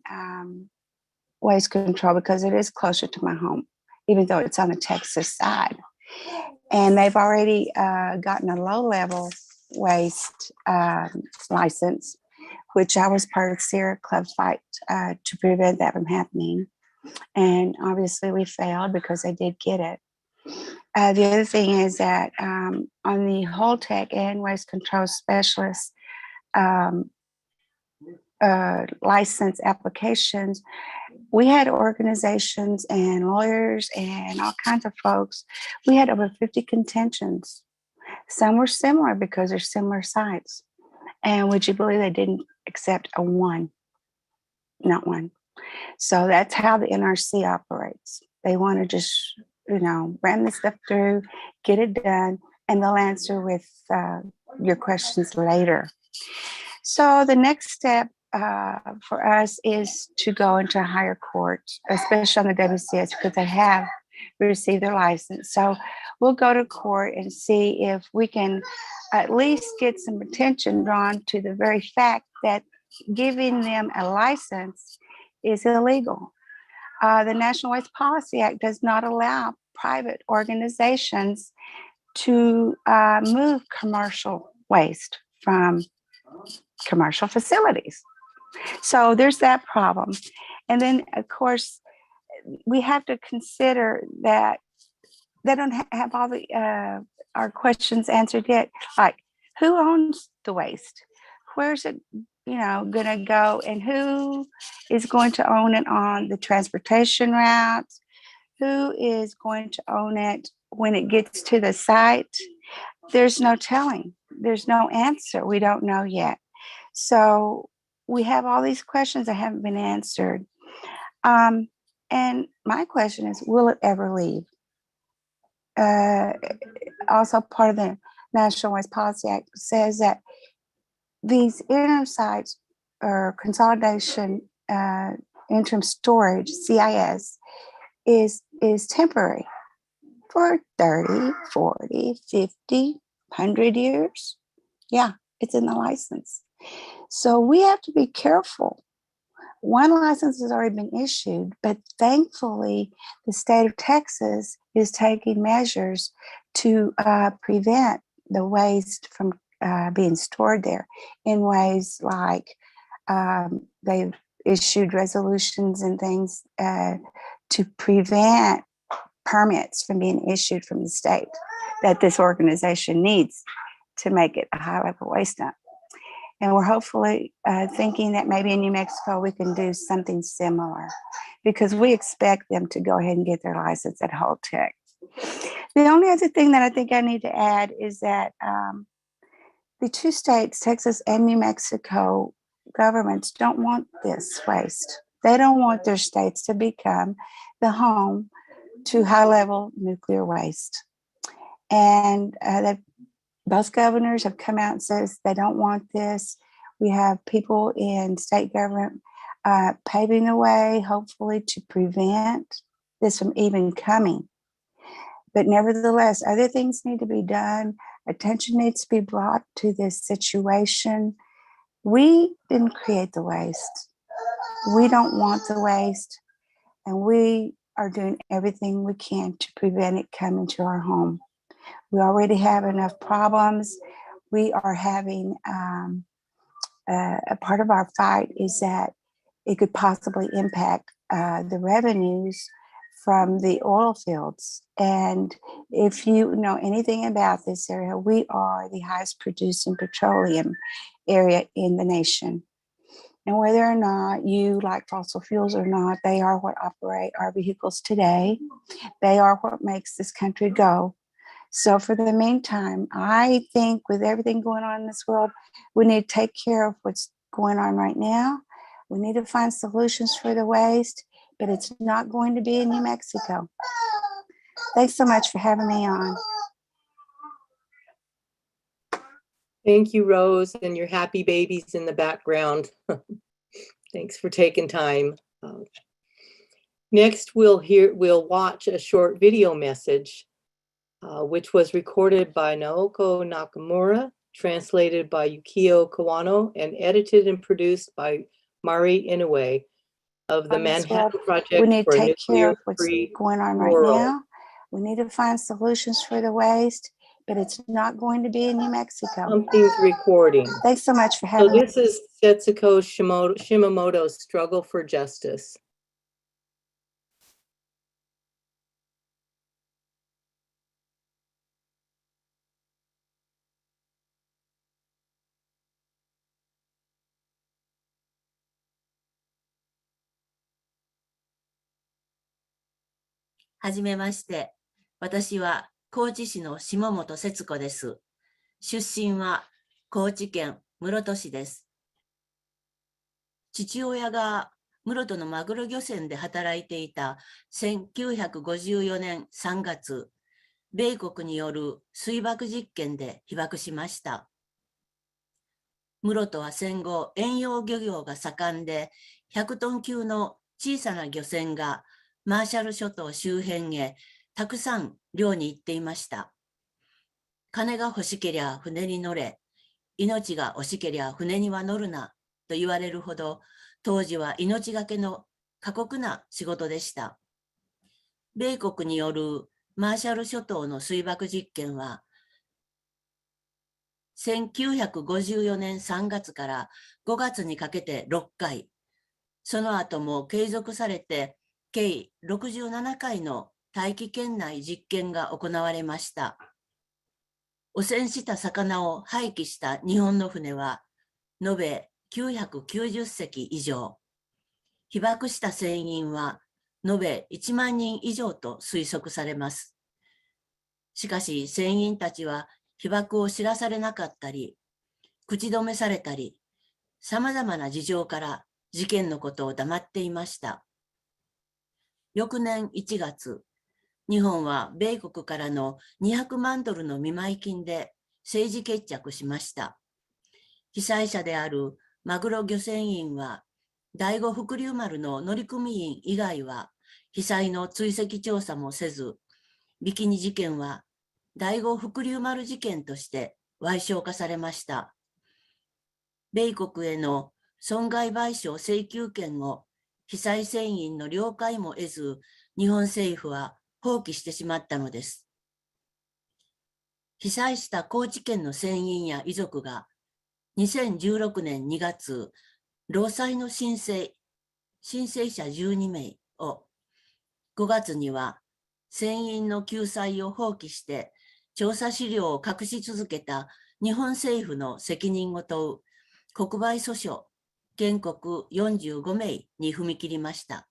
Speaker 5: waste control because it is closer to my home, even though it's on the Texas side. And they've already gotten a low-level waste license, which I was part of Sierra Club's fight to prevent that from happening. And obviously we failed because they did get it. The other thing is that on the Holtec and Waste Control Specialists license applications, we had organizations and lawyers and all kinds of folks. We had over 50 contentions. Some were similar because they're similar sites. And would you believe they didn't accept a one? Not one. So that's how the NRC operates. They want to just, ram this stuff through, get it done, and they'll answer with your questions later. So the next step for us is to go into a higher court, especially on the WCS, because they have received their license. So we'll go to court and see if we can at least get some attention drawn to the very fact that giving them a license is illegal. The National Waste Policy Act does not allow private organizations to move commercial waste from commercial facilities. So there's that problem. And then, of course, we have to consider that they don't have all the our questions answered yet. Like, who owns the waste? Where's it, going to go? And who is going to own it on the transportation routes? Who is going to own it when it gets to the site? There's no telling. There's no answer. We don't know yet. So we have all these questions that haven't been answered. And my question is, will it ever leave? Also, part of the National Waste Policy Act says that these interim sites or consolidation interim storage, CIS, is temporary for 30, 40, 50, 100 years. Yeah, it's in the license. So we have to be careful. One license has already been issued, but thankfully the state of Texas is taking measures to prevent the waste from being stored there in ways like they've issued resolutions and things to prevent permits from being issued from the state that this organization needs to make it a high-level waste dump. And we're hopefully thinking that maybe in New Mexico we can do something similar, because we expect them to go ahead and get their license at Holtec. The only other thing that I think I need to add is that the two states, Texas and New Mexico, governments don't want this waste. They don't want their states to become the home to high-level nuclear waste. And that both governors have come out and says they don't want this. We have people in state government paving the way, hopefully, to prevent this from even coming. But nevertheless, other things need to be done. Attention needs to be brought to this situation. We didn't create the waste. We don't want the waste. And we are doing everything we can to prevent it coming to our home. We already have enough problems. We are having a part of our fight is that it could possibly impact the revenues from the oil fields. And if you know anything about this area, we are the highest producing petroleum area in the nation. And whether or not you like fossil fuels or not, they are what operate our vehicles today. They are what makes this country go. So for the meantime, I think with everything going on in this world, we need to take care of what's going on right now. We need to find solutions for the waste, but it's not going to be in New Mexico. Thanks so much for having me on.
Speaker 2: Thank you, Rose, and your happy babies in the background. Thanks for taking time. Next, we'll watch a short video message, which was recorded by Naoko Nakamura, translated by Yukiyo Kawano, and edited and produced by Mari Inoue of the Manhattan Project
Speaker 5: we need to
Speaker 2: for a
Speaker 5: take care of what's
Speaker 2: Nuclear-Free
Speaker 5: going on right
Speaker 2: World.
Speaker 5: now. We need to find solutions for the waste, but it's not going to be in New Mexico.
Speaker 2: Something's recording.
Speaker 5: Thanks so much for
Speaker 2: So
Speaker 5: having me.
Speaker 2: this is Setsuko Shimamoto's Struggle for Justice.
Speaker 6: はじめまして。私は高知市の下本節子です。出身は高知県室戸市です。父親が室戸のマグロ漁船で働いていた1954年3月、米国による水爆実験で被爆しました。室戸は戦後、遠洋漁業が盛んで、100トン級の小さな漁船がマーシャル諸島周辺へたくさん漁に行っていました。金が欲しけりゃ船に乗れ、命が惜しけりゃ船には乗るなと言われるほど、当時は命がけの過酷な仕事でした。米国によるマーシャル諸島の水爆実験は、1954年3月から5月にかけて6回、その後も継続されて、計67回の大気圏内実験が行われました。汚染した魚を廃棄した日本の船は、延べ990隻以上。被爆した船員は、延べ1万人以上と推測されます。しかし、船員たちは被爆を知らされなかったり、口止めされたり、様々な事情から事件のことを黙っていました。翌年1月、日本は米国からの200万ドルの見舞い金で政治決着しました。被災者であるマグロ漁船員は、第五福竜丸の乗組員以外は被災の追跡調査もせず、ビキニ事件は第五福竜丸事件として矮小化されました。米国への損害賠償請求権を被災船員の了解も得ず、日本政府は放棄してしまったのです。被災した高知県の船員や遺族が2016年2月、労災の申請者12名を、5月には船員の救済を放棄して調査資料を隠し続けた日本政府の責任を問う国賠訴訟、原告45名に踏み切りました。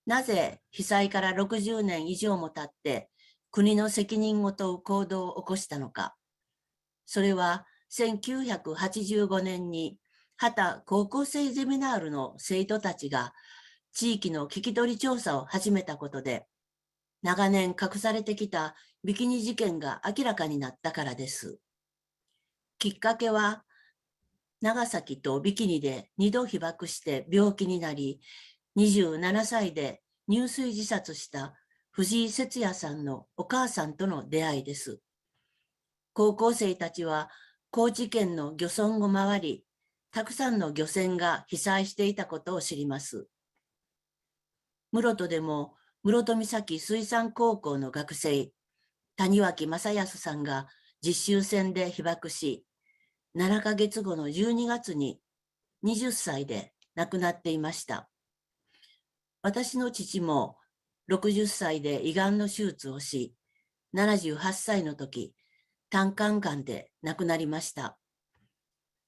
Speaker 6: なぜ被災から60年以上も経って国の責任を問う行動を起こしたのか。それは1985年に畑高校生ゼミナールの生徒たちが地域の聞き取り調査を始めたことで、長年隠されてきたビキニ事件が明らかになったからです。きっかけは、長崎とビキニで2度被爆して病気になり、27歳で入水自殺した藤井節也さんのお母さんとの出会いです。高校生たちは高知県の漁村を回り、たくさんの漁船が被災していたことを知ります。室戸でも室戸岬水産高校の学生、谷脇正康さんが実習船で被爆し、7ヶ月後の12月に20歳で亡くなっていました。私の父も60歳で胃がんの手術をし、78歳の時、胆管がんで亡くなりました。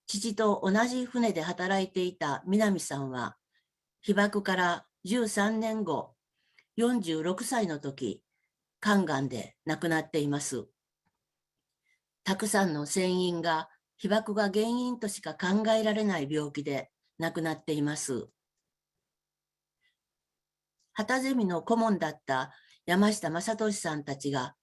Speaker 6: 父と同じ船で働いていた南さんは、被爆から13年後、46歳の時、肝がんで亡くなっています。たくさんの船員が被爆が原因としか考えられない病気で亡くなっています。旗ゼミの顧問だった山下正俊さんたちが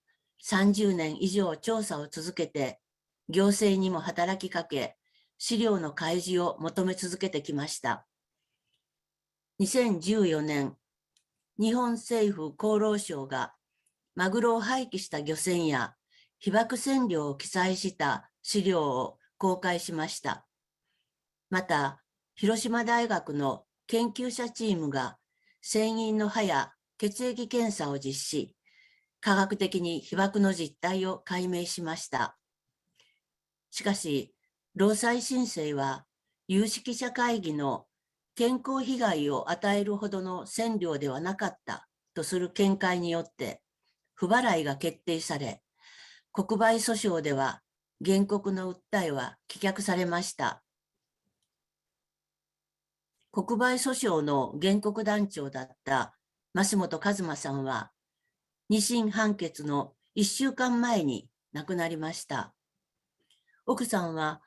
Speaker 6: 30年以上調査を続けて、行政にも働きかけ、資料の開示を求め続けてきました。2014年、日本政府厚労省がマグロを廃棄した漁船や被爆線量を記載した資料を公開しました。また、広島大学の研究者チームが船員の歯や血液検査を実施、科学的に被爆の実態を解明しました。しかし、労災申請は有識者会議の健康被害を与えるほどの線量ではなかったとする見解によって不払いが決定され、国賠訴訟では原告の訴えは棄却されました。国賠訴訟の原告団長だった増本一馬さんは、二審判決の1週間前に亡くなりました。奥さんは、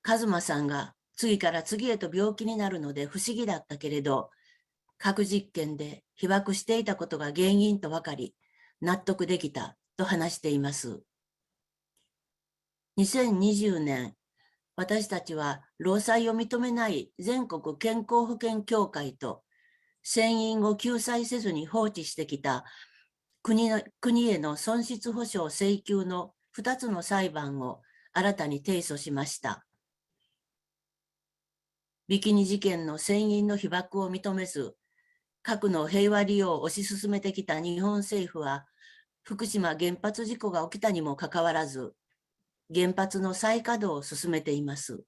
Speaker 6: 一馬さんが次から次へと病気になるので不思議だったけれど、核実験で被爆していたことが原因と分かり、納得できたと話しています。2020年、私たちは労災を認めない全国健康保険協会と、船員を救済せずに放置してきた国への損失補償請求の2つの裁判を新たに提訴しました。ビキニ事件の船員の被爆を認めず、核の平和利用を推し進めてきた日本政府は、福島原発事故が起きたにもかかわらず、原発の再稼働を進めています。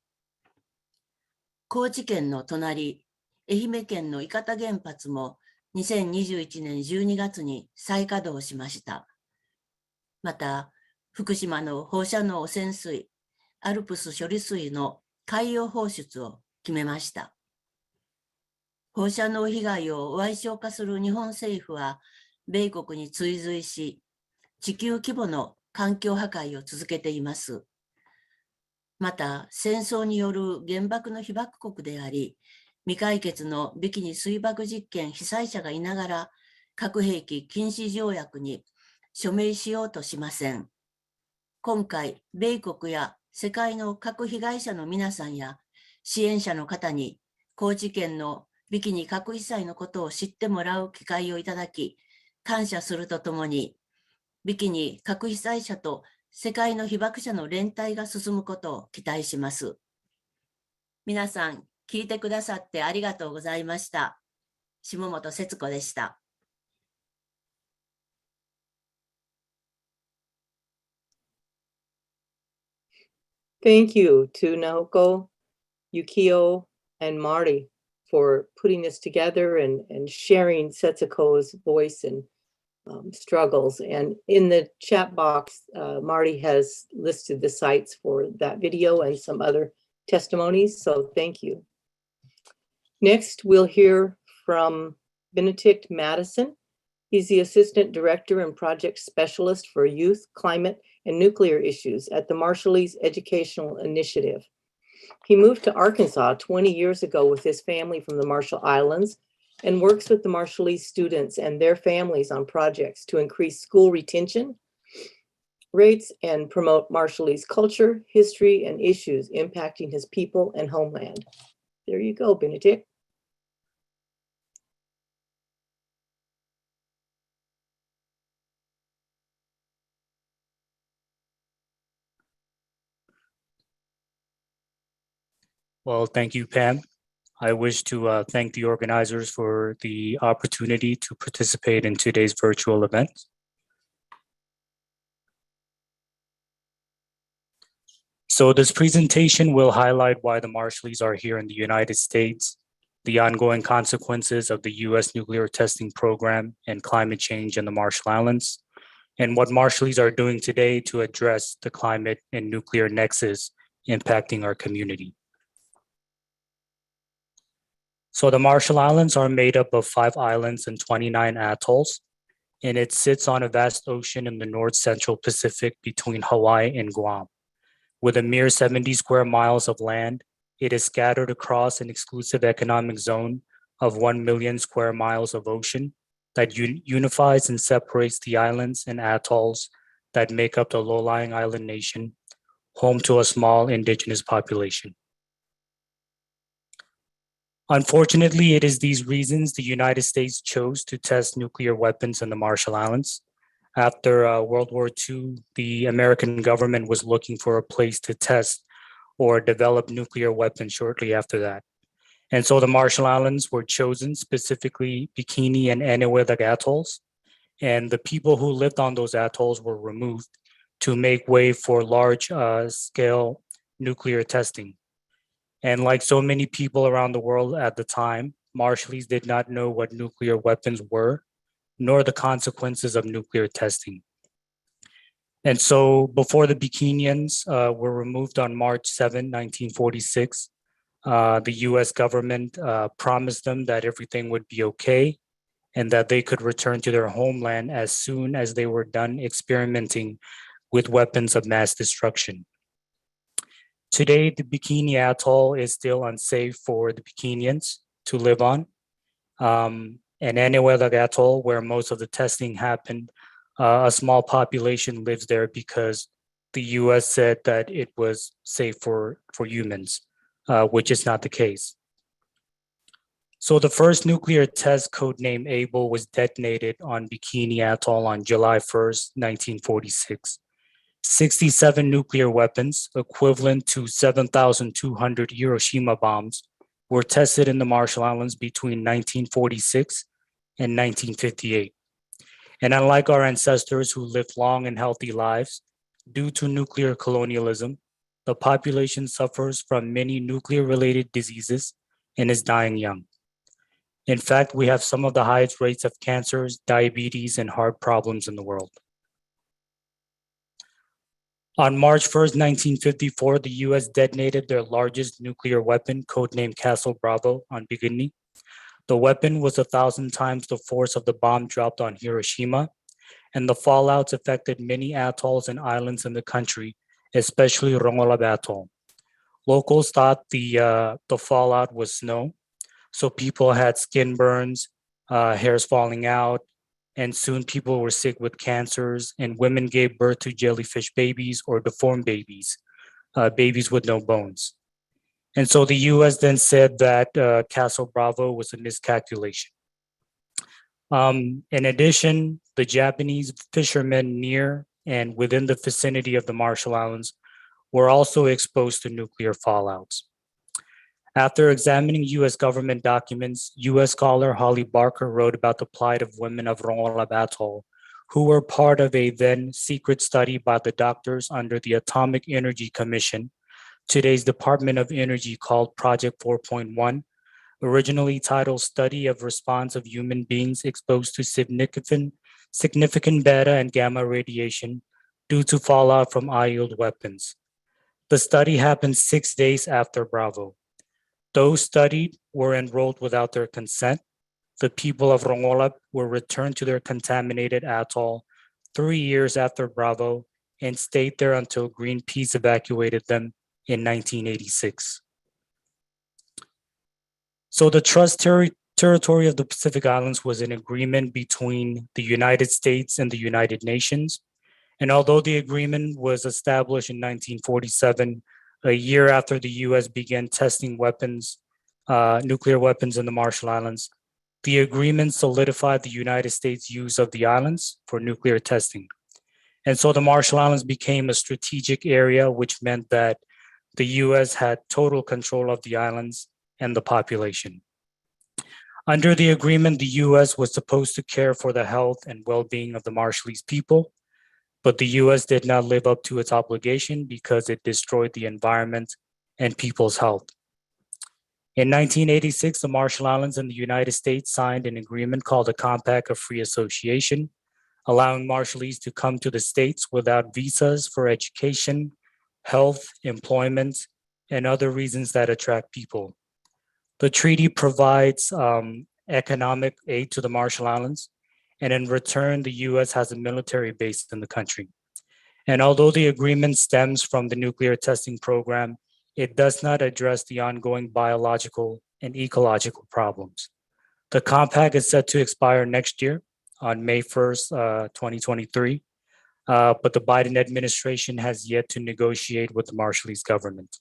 Speaker 6: 高知県の隣、愛媛県の伊方原発も2021年12月に再稼働しました。また、福島の放射能汚染水、アルプス処理水の海洋放出を決めました。放射能被害を矮小化する日本政府は、米国に追随し、地球規模の環境破壊を続けています。また、戦争による原爆の被爆国であり、未解決のビキニ水爆実験被災者がいながら、核兵器禁止条約に署名しようとしません。今回、米国や世界の核被害者の皆さんや支援者の方に、高知県のビキニ核被災のことを知ってもらう機会をいただき、感謝するとともに、ビキニ核被災者と世界の被爆者の連帯が進むことを期待します。皆さん、聞いてくださってありがとうございました。下本節子でした。
Speaker 2: Thank you to Naoko, Yukiyo, and Marty for putting this together and sharing Setsuko's voice and struggles. And in the chat box, Marty has listed the sites for that video and some other testimonies, so thank you. Next, we'll hear from Benedict Madison. He's the Assistant Director and Project Specialist for Youth, Climate, and Nuclear Issues at the Marshallese Educational Initiative. He moved to Arkansas 20 years ago with his family from the Marshall Islands and works with the Marshallese students and their families on projects to increase school retention rates and promote Marshallese culture, history, and issues impacting his people and homeland. There you go, Benedict.
Speaker 7: Well, thank you, Pam. I wish to thank the organizers for the opportunity to participate in today's virtual event. So this presentation will highlight why the Marshallese are here in the United States, the ongoing consequences of the US nuclear testing program and climate change in the Marshall Islands, and what Marshallese are doing today to address the climate and nuclear nexus impacting our community. So the Marshall Islands are made up of 5 islands and 29 atolls, and it sits on a vast ocean in the north central Pacific between Hawaii and Guam. With a mere 70 square miles of land, it is scattered across an exclusive economic zone of 1 million square miles of ocean that unifies and separates the islands and atolls that make up the low-lying island nation, home to a small indigenous population. Unfortunately, it is these reasons the United States chose to test nuclear weapons in the Marshall Islands. After World War II, the American government was looking for a place to test or develop nuclear weapons shortly after that. And so the Marshall Islands were chosen, specifically Bikini and Enewetak atolls. And the people who lived on those atolls were removed to make way for large scale nuclear testing. And like so many people around the world at the time, Marshallese did not know what nuclear weapons were, nor the consequences of nuclear testing. And so before the Bikinians were removed on March 7, 1946, the US government promised them that everything would be okay and that they could return to their homeland as soon as they were done experimenting with weapons of mass destruction. Today, the Bikini Atoll is still unsafe for the Bikinians to live on. And Enewetak Atoll, where most of the testing happened, a small population lives there because the US said that it was safe for humans, which is not the case. So the first nuclear test, codenamed Able, was detonated on Bikini Atoll on July 1st, 1946. 67 nuclear weapons, equivalent to 7,200 Hiroshima bombs, were tested in the Marshall Islands between 1946 and 1958. And unlike our ancestors who lived long and healthy lives, due to nuclear colonialism, the population suffers from many nuclear-related diseases and is dying young. In fact, we have some of the highest rates of cancers, diabetes, and heart problems in the world. On March 1st, 1954, the US detonated their largest nuclear weapon, codenamed Castle Bravo, on Bikini. The weapon was 1,000 times the force of the bomb dropped on Hiroshima, and the fallouts affected many atolls and islands in the country, especially Rongelap Atoll. Locals thought the fallout was snow, so people had skin burns, hairs falling out, and soon people were sick with cancers, and women gave birth to jellyfish babies or deformed babies, babies with no bones. And so the US then said that Castle Bravo was a miscalculation. In addition, the Japanese fishermen near and within the vicinity of the Marshall Islands were also exposed to nuclear fallouts. After examining US government documents, US scholar Holly Barker wrote about the plight of women of Rongola Atoll, who were part of a then secret study by the doctors under the Atomic Energy Commission, today's Department of Energy, called Project 4.1, originally titled Study of Response of Human Beings Exposed to Significant Beta and Gamma Radiation due to fallout from high-yield weapons. The study happened 6 days after Bravo. Those studied were enrolled without their consent. The people of Rongola were returned to their contaminated atoll 3 years after Bravo and stayed there until Greenpeace evacuated them in 1986. So the trust territory of the Pacific Islands was an agreement between the United States and the United Nations. And although the agreement was established in 1947, a year after the US began testing weapons, nuclear weapons in the Marshall Islands, the agreement solidified the United States' use of the islands for nuclear testing. And so the Marshall Islands became a strategic area, which meant that the US had total control of the islands and the population. Under the agreement, the US was supposed to care for the health and well-being of the Marshallese people, but the US did not live up to its obligation because it destroyed the environment and people's health. In 1986, the Marshall Islands and the United States signed an agreement called the Compact of Free Association, allowing Marshallese to come to the States without visas for education, health, employment, and other reasons that attract people. The treaty provides economic aid to the Marshall Islands, and in return, the US has a military base in the country. And although the agreement stems from the nuclear testing program, it does not address the ongoing biological and ecological problems. The compact is set to expire next year on May 1st, 2023, but the Biden administration has yet to negotiate with the Marshallese government.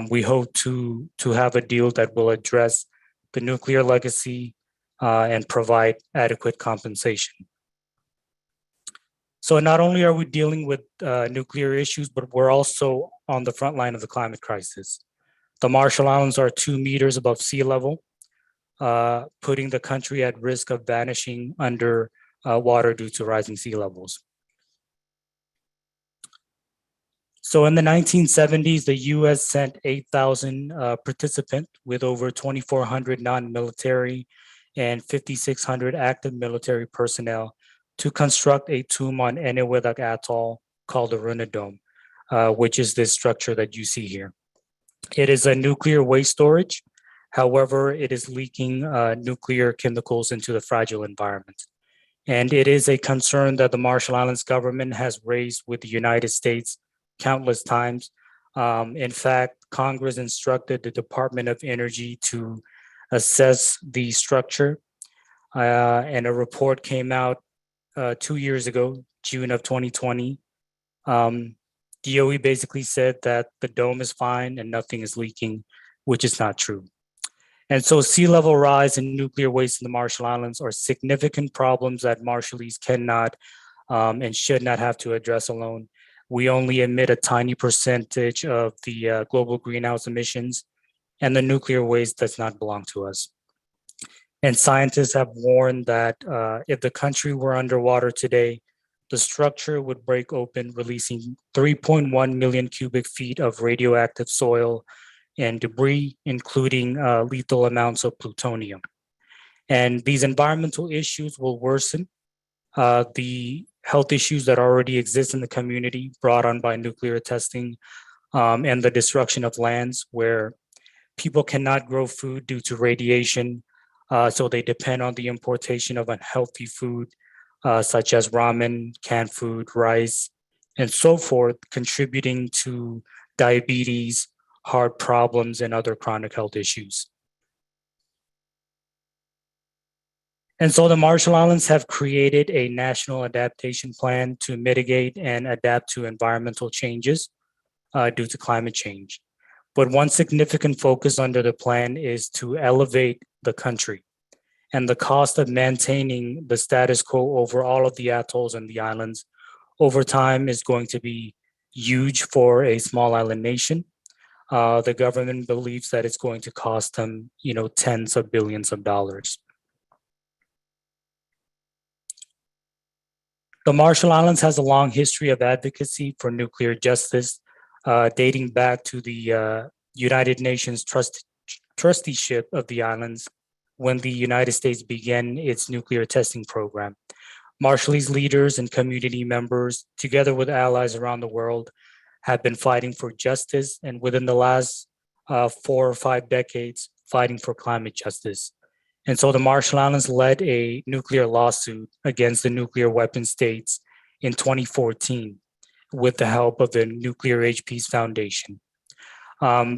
Speaker 7: We hope to have a deal that will address the nuclear legacy and provide adequate compensation. So not only are we dealing with nuclear issues, but we're also on the front line of the climate crisis. The Marshall Islands are 2 meters above sea level, putting the country at risk of vanishing under water due to rising sea levels. So in the 1970s, the US sent 8,000 participants with over 2,400 non-military and 5,600 active military personnel to construct a tomb on Enewetak Atoll called the Runadome, which is this structure that you see here. It is a nuclear waste storage. However, it is leaking nuclear chemicals into the fragile environment. And it is a concern that the Marshall Islands government has raised with the United States countless times. In fact, Congress instructed the Department of Energy to assess the structure, and a report came out 2 years ago, June of 2020. DOE basically said that the dome is fine and nothing is leaking, which is not true. And so sea level rise and nuclear waste in the Marshall Islands are significant problems that Marshallese cannot and should not have to address alone. We only emit a tiny percentage of the global greenhouse emissions, and the nuclear waste does not belong to us. And scientists have warned that if the country were underwater today, the structure would break open, releasing 3.1 million cubic feet of radioactive soil and debris, including lethal amounts of plutonium. And these environmental issues will worsen the health issues that already exist in the community brought on by nuclear testing and the destruction of lands where people cannot grow food due to radiation. So they depend on the importation of unhealthy food, such as ramen, canned food, rice, and so forth, contributing to diabetes, heart problems, and other chronic health issues. And so the Marshall Islands have created a national adaptation plan to mitigate and adapt to environmental changes due to climate change. But one significant focus under the plan is to elevate the country. And the cost of maintaining the status quo over all of the atolls and the islands over time is going to be huge for a small island nation. The government believes that it's going to cost them, tens of billions of dollars. The Marshall Islands has a long history of advocacy for nuclear justice, dating back to the United Nations trusteeship of the islands when the United States began its nuclear testing program. Marshallese leaders and community members, together with allies around the world, have been fighting for justice, and within the last 4 or 5 decades, fighting for climate justice. And so the Marshall Islands led a nuclear lawsuit against the nuclear weapon states in 2014 with the help of the Nuclear Age Peace Foundation.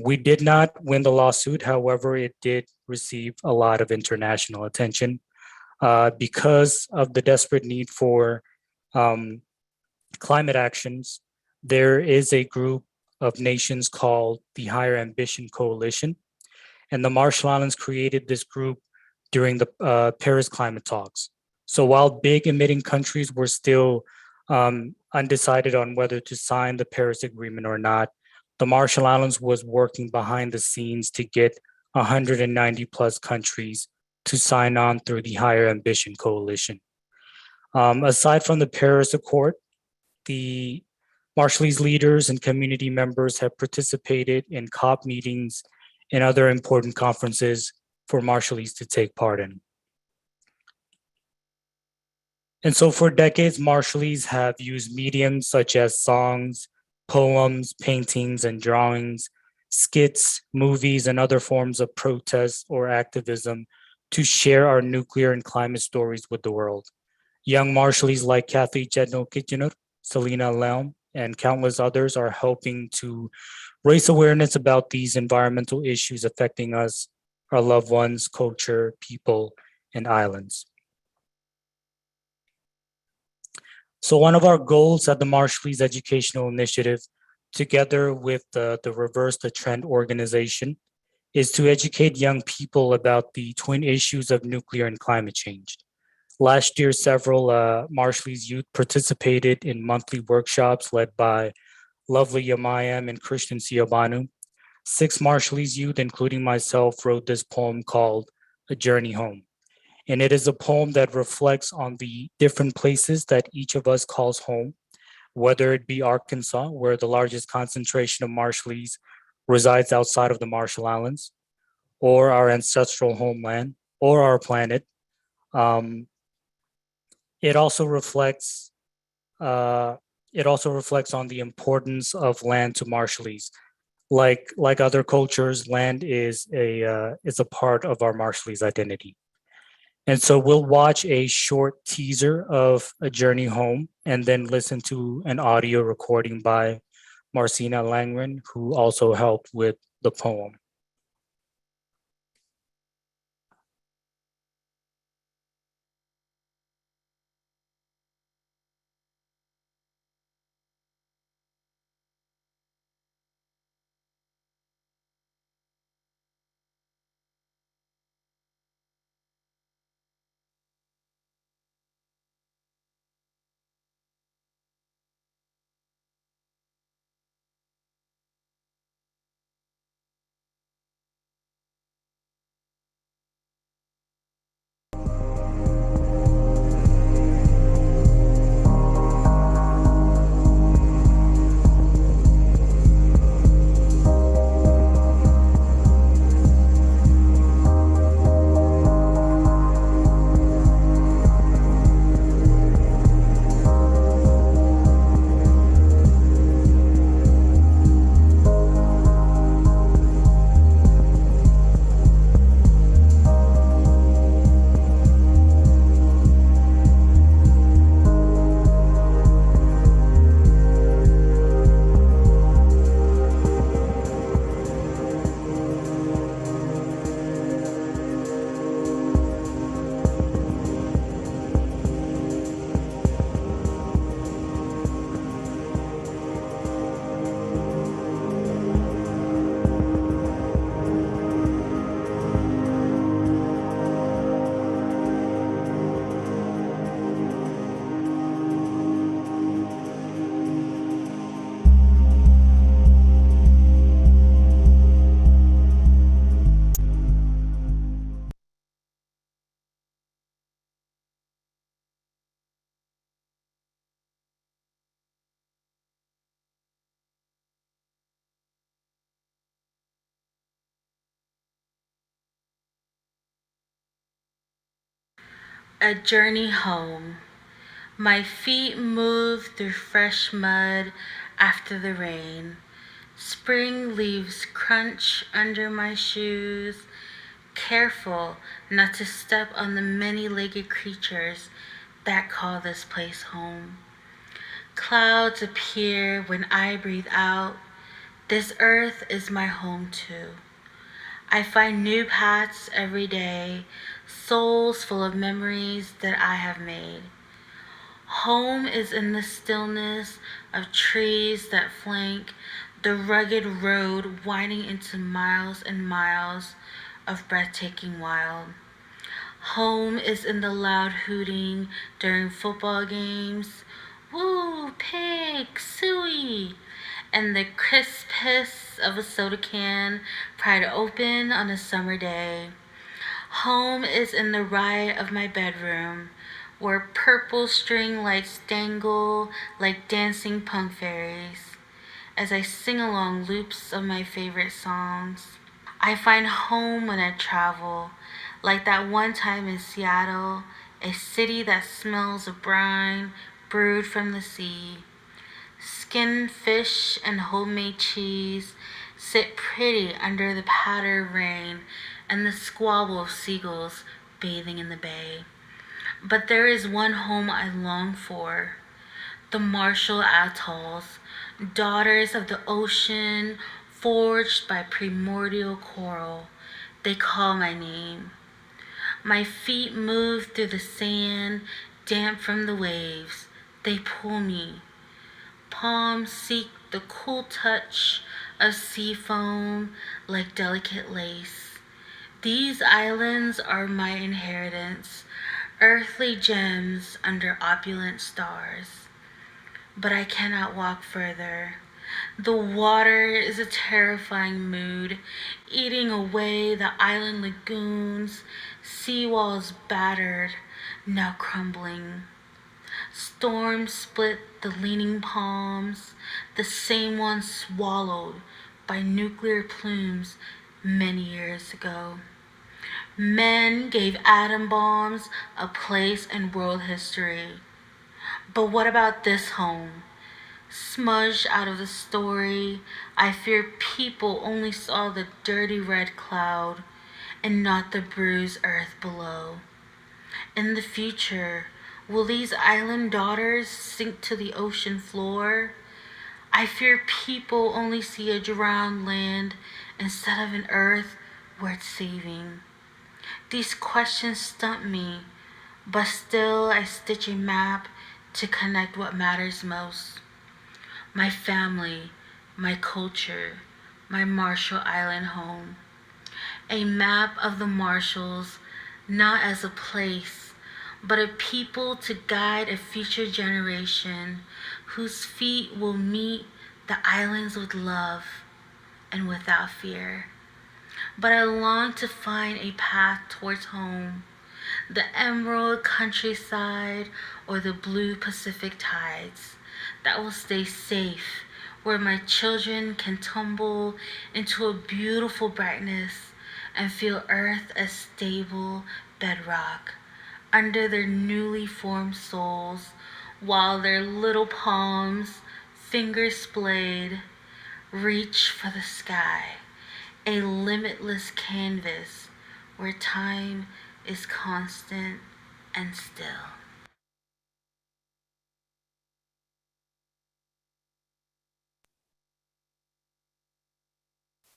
Speaker 7: We did not win the lawsuit. However, it did receive a lot of international attention because of the desperate need for climate actions. There is a group of nations called the Higher Ambition Coalition, and the Marshall Islands created this group during the Paris climate talks. So while big emitting countries were still undecided on whether to sign the Paris Agreement or not, the Marshall Islands was working behind the scenes to get 190 plus countries to sign on through the Higher Ambition Coalition. Aside from the Paris Accord, the Marshallese leaders and community members have participated in COP meetings and other important conferences for Marshallese to take part in. And so for decades, Marshallese have used mediums such as songs, poems, paintings, and drawings, skits, movies, and other forms of protest or activism to share our nuclear and climate stories with the world. Young Marshallese like Kathy Jedno-Kitchener, Selena Leum, and countless others are helping to raise awareness about these environmental issues affecting us, our loved ones, culture, people, and islands. So one of our goals at the Marshallese Educational Initiative, together with the Reverse the Trend organization, is to educate young people about the twin issues of nuclear and climate change. Last year, several Marshallese youth participated in monthly workshops led by lovely Yamayam and Christian Siobanu. 6 Marshallese youth, including myself, wrote this poem called A Journey Home. And it is a poem that reflects on the different places that each of us calls home, whether it be Arkansas, where the largest concentration of Marshallese resides outside of the Marshall Islands, or our ancestral homeland, or our planet. It also reflects on the importance of land to Marshallese. Like other cultures, land is a part of our Marshallese identity. And so we'll watch a short teaser of A Journey Home and then listen to an audio recording by Marcina Langren, who also helped with the poem.
Speaker 8: A journey home. My feet move through fresh mud after the rain. Spring leaves crunch under my shoes, careful not to step on the many-legged creatures that call this place home. Clouds appear when I breathe out. This earth is my home too. I find new paths every day, souls full of memories that I have made. Home is in the stillness of trees that flank the rugged road winding into miles and miles of breathtaking wild. Home is in the loud hooting during football games. Woo, pig, suey! And the crisp hiss of a soda can pried open on a summer day. Home is in the riot of my bedroom, where purple string lights dangle like dancing punk fairies, as I sing along loops of my favorite songs. I find home when I travel, like that one time in Seattle, a city that smells of brine brewed from the sea. Skinned fish and homemade cheese sit pretty under the patter of rain and the squabble of seagulls bathing in the bay. But there is one home I long for, the Marshall Atolls, daughters of the ocean, forged by primordial coral. They call my name. My feet move through the sand, damp from the waves. They pull me. Palms seek the cool touch of sea foam like delicate lace. These islands are my inheritance, earthly gems under opulent stars. But I cannot walk further. The water is a terrifying mood, eating away the island lagoons, seawalls battered, now crumbling. Storms split the leaning palms, the same ones swallowed by nuclear plumes many years ago. Men gave atom bombs a place in world history. But what about this home? Smudged out of the story, I fear people only saw the dirty red cloud and not the bruised earth below. In the future, will these island daughters sink to the ocean floor? I fear people only see a drowned land instead of an earth worth saving. These questions stump me, but still I stitch a map to connect what matters most. My family, my culture, my Marshall Island home. A map of the Marshalls, not as a place, but a people to guide a future generation whose feet will meet the islands with love and without fear. But I long to find a path towards home, the emerald countryside or the blue Pacific tides that will stay safe, where my children can tumble into a beautiful brightness and feel earth as stable bedrock under their newly formed souls, while their little palms, fingers splayed, reach for the sky, a limitless canvas where time is constant and still.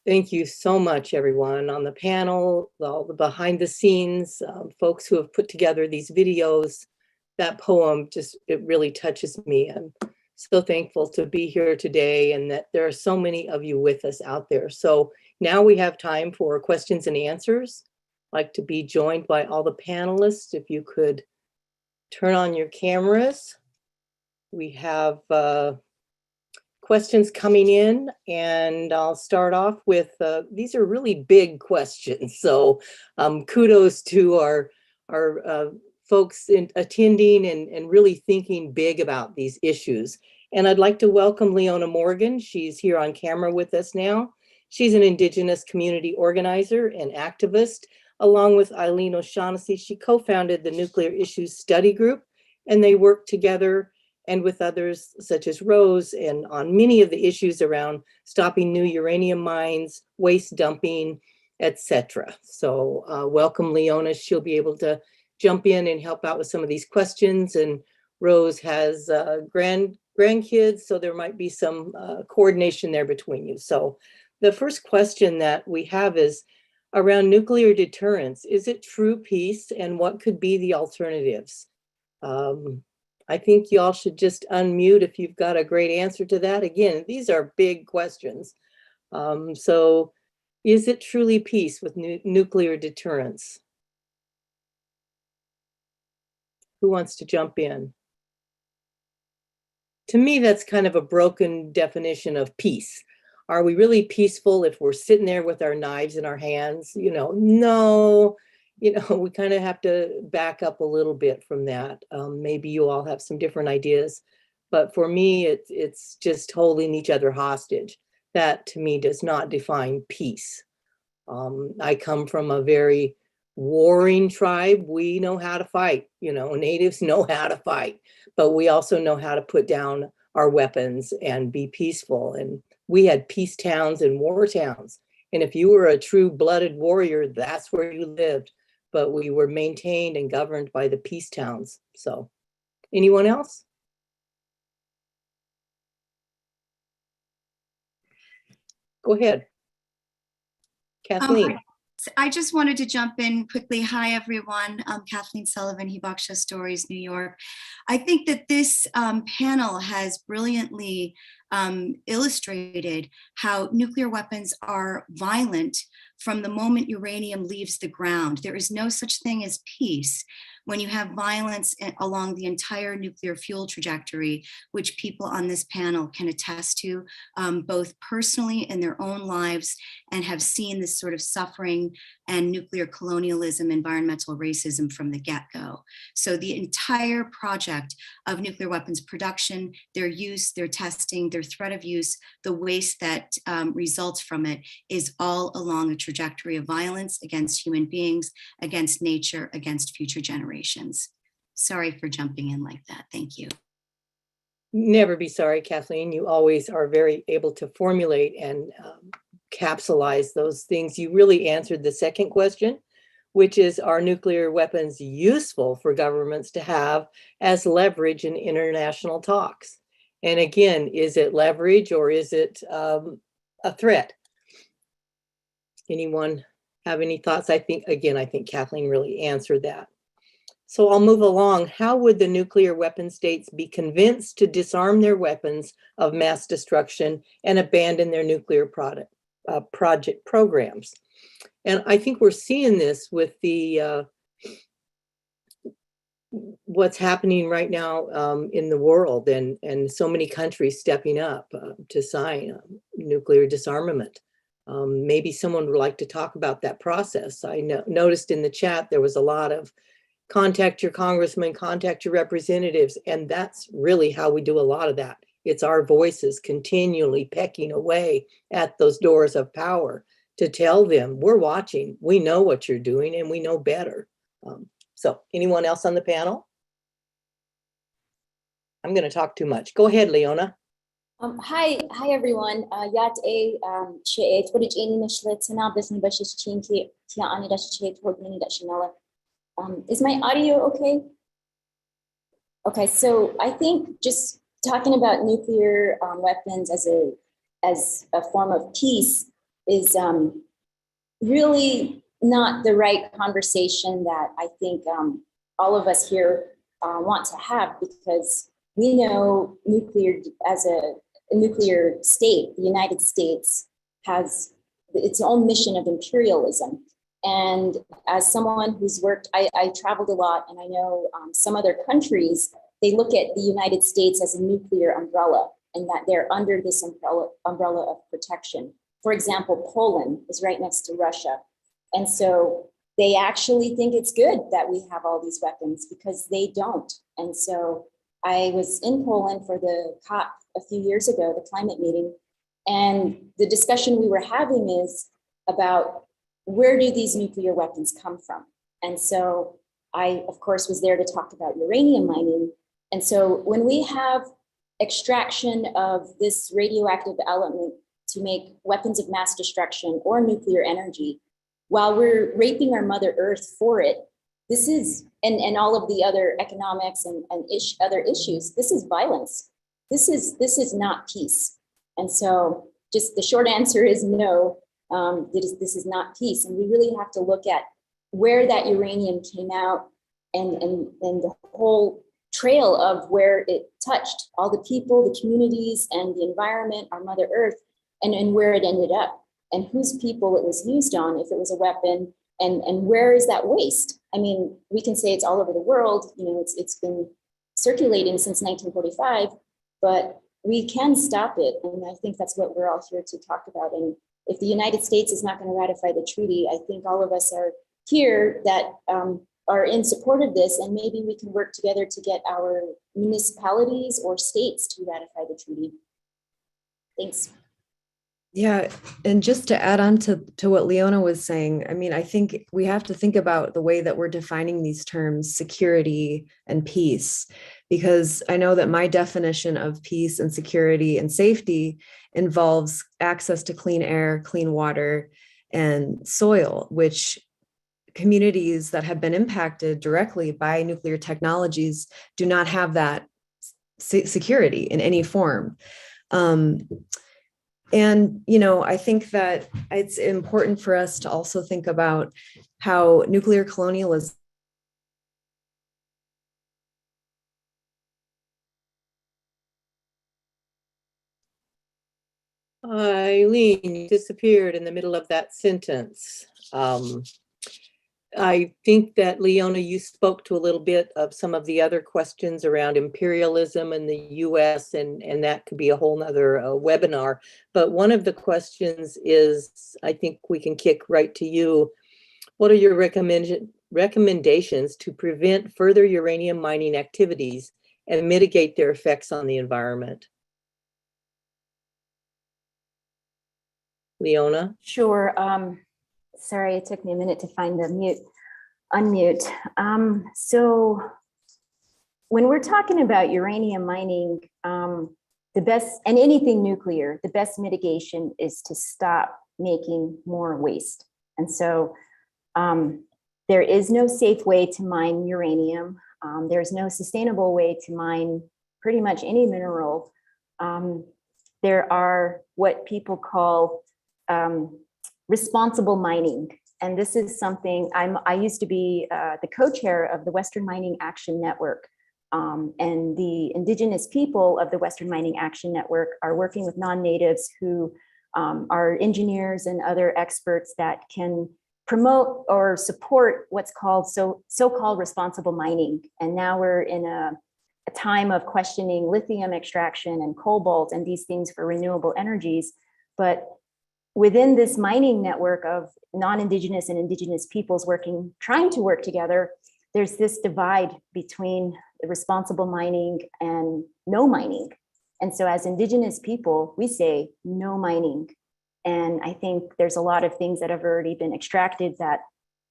Speaker 2: Thank you so much, everyone on the panel, all the behind the scenes folks who have put together these videos. That poem just, it really touches me. I'm so thankful to be here today and that there are so many of you with us out there. So now we have time for questions and answers. I'd like to be joined by all the panelists. If you could turn on your cameras. We have questions coming in, and I'll start off with, these are really big questions. So kudos to our folks attending and really thinking big about these issues. And I'd like to welcome Leona Morgan. She's here on camera with us now. She's an Indigenous community organizer and activist along with Eileen O'Shaughnessy. She co-founded the Nuclear Issues Study Group, and they work together and with others such as Rose and on many of the issues around stopping new uranium mines, waste dumping, etc. So welcome, Leona. She'll be able to jump in and help out with some of these questions. And Rose has grandkids, so there might be some coordination there between you. So the first question that we have is around nuclear deterrence. Is it true peace, and what could be the alternatives? I think y'all should just unmute if you've got a great answer to that. Again, these are big questions. So is it truly peace with nuclear deterrence? Who wants to jump in? To me, that's kind of a broken definition of peace. Are we really peaceful if we're sitting there with our knives in our hands? No. We kind of have to back up a little bit from that. Maybe you all have some different ideas, but for me, it's just holding each other hostage. That to me does not define peace. I come from a very warring tribe. We know how to fight, natives know how to fight, but we also know how to put down our weapons and be peaceful. And we had peace towns and war towns. And if you were a true blooded warrior, that's where you lived. But we were maintained and governed by the peace towns. So anyone else? Go ahead. Kathleen.
Speaker 9: I just wanted to jump in quickly. Hi, everyone. I'm Kathleen Sullivan, Hibakusha Stories, New York. I think that this panel has brilliantly illustrated how nuclear weapons are violent from the moment uranium leaves the ground. There is no such thing as peace when you have violence along the entire nuclear fuel trajectory, which people on this panel can attest to, both personally in their own lives and have seen this sort of suffering and nuclear colonialism, environmental racism from the get-go. So the entire project of nuclear weapons production, their use, their testing, their threat of use, the waste that results from it is all along a trajectory of violence against human beings, against nature, against future generations. Sorry for jumping in like that. Thank you.
Speaker 2: Never be sorry, Kathleen. You always are very able to formulate and capsulize those things. You really answered the second question, which is, are nuclear weapons useful for governments to have as leverage in international talks? And again, is it leverage or is it a threat? Anyone have any thoughts? I think Kathleen really answered that. So I'll move along. How would the nuclear weapon states be convinced to disarm their weapons of mass destruction and abandon their nuclear project programs? And I think we're seeing this with the what's happening right now in the world, and so many countries stepping up to sign nuclear disarmament. Maybe someone would like to talk about that process. I noticed in the chat there was a lot of contact your congressman, contact your representatives, and that's really how we do a lot of that. It's our voices continually pecking away at those doors of power to tell them, we're watching, we know what you're doing, and we know better. So anyone else on the panel? I'm going to talk too much. Go ahead, Leona.
Speaker 10: Hi everyone. Yat a che todi jini nishlet na bisni bashish chinki tia ani dash che todi dash nala. Is my audio okay? Okay, so I think just talking about nuclear weapons as a form of peace is really not the right conversation that I think all of us here want to have, because we know nuclear as a nuclear state, the United States has its own mission of imperialism. And as someone who's worked, I traveled a lot, and I know some other countries, they look at the United States as a nuclear umbrella, and that they're under this umbrella of protection. For example, Poland is right next to Russia. And so they actually think it's good that we have all these weapons because they don't. And so I was in Poland for the COP a few years ago, the climate meeting, and the discussion we were having is about where do these nuclear weapons come from? And so I, of course, was there to talk about uranium mining. And so when we have extraction of this radioactive element to make weapons of mass destruction or nuclear energy, while we're raping our Mother Earth for it, this is, and all of the other economics and other issues, this is violence. This is not peace. And so just the short answer is no, this is not peace. And we really have to look at where that uranium came out and the whole trail of where it touched all the people, the communities, and the environment, our Mother Earth, and where it ended up, and whose people it was used on, if it was a weapon, and where is that waste? I mean, we can say it's all over the world, you know, it's been circulating since 1945, but we can stop it. And I think that's what we're all here to talk about. And if the United States is not going to ratify the treaty, I think all of us are here that are in support of this, and maybe we can work together to get our municipalities or states to ratify the treaty. Thanks.
Speaker 4: Yeah, and just to add on to what Leona was saying, I mean, I think we have to think about the way that we're defining these terms, security and peace, because I know that my definition of peace and security and safety involves access to clean air, clean water, and soil, which communities that have been impacted directly by nuclear technologies do not have that security in any form. And, you know, I think that it's important for us to also think about how nuclear colonialism
Speaker 2: Eileen, you disappeared in the middle of that sentence. I think that, Leona, you spoke to a little bit of some of the other questions around imperialism in the US, and that could be a whole nother webinar. But one of the questions is, I think we can kick right to you. What are your recommendations to prevent further uranium mining activities and mitigate their effects on the environment? Leona?
Speaker 10: Sure. Sorry, it took me a minute to find the unmute. So when we're talking about uranium mining, the best, and anything nuclear, the best mitigation is to stop making more waste. And so there is no safe way to mine uranium. There's no sustainable way to mine pretty much any mineral. There are what people call responsible mining. And this is something I used to be the co-chair of the Western Mining Action Network. And the indigenous people of the Western Mining Action Network are working with non-natives who are engineers and other experts that can promote or support what's called so-called responsible mining. And now we're in a time of questioning lithium extraction and cobalt and these things for renewable energies. But within this mining network of non-Indigenous and Indigenous peoples trying to work together, there's this divide between responsible mining and no mining. And so as Indigenous people, we say no mining. And I think there's a lot of things that have already been extracted that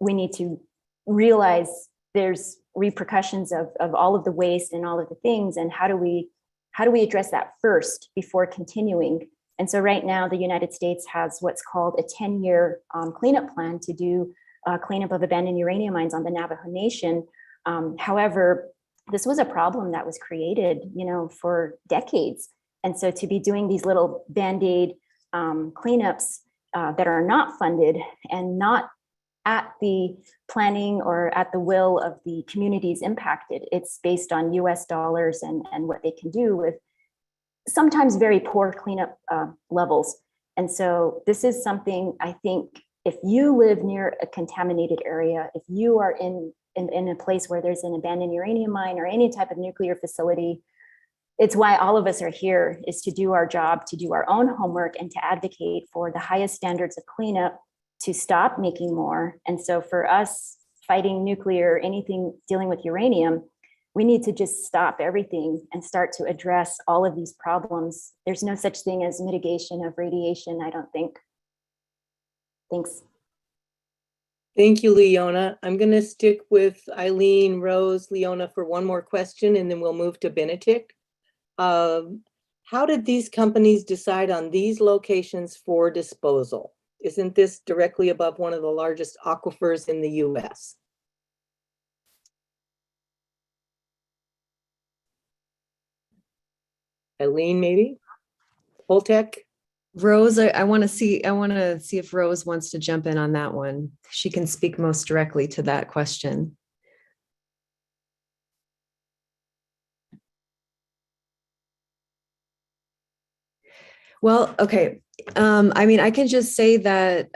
Speaker 10: we need to realize there's repercussions of all of the waste and all of the things. And how do we address that first before continuing? And so right now, the United States has what's called a 10-year cleanup plan to do cleanup of abandoned uranium mines on the Navajo Nation. However, this was a problem that was created, for decades. And so to be doing these little Band-Aid cleanups that are not funded and not at the planning or at the will of the communities impacted, it's based on US dollars and what they can do with sometimes very poor cleanup levels. And so this is something I think if you live near a contaminated area, if you are in a place where there's an abandoned uranium mine or any type of nuclear facility, it's why all of us are here, is to do our job, to do our own homework and to advocate for the highest standards of cleanup to stop making more. And so for us fighting nuclear, anything dealing with uranium, we need to just stop everything and start to address all of these problems. There's no such thing as mitigation of radiation, I don't think. Thanks.
Speaker 2: Thank you, Leona. I'm going to stick with Eileen, Rose, Leona for one more question, and then we'll move to Benedict. How did these companies decide on these locations for disposal? Isn't this directly above one of the largest aquifers in the US? Eileen, maybe? Holtec?
Speaker 4: Rose, I want to see if Rose wants to jump in on that one. She can speak most directly to that question. Well, okay. I mean, I can just say that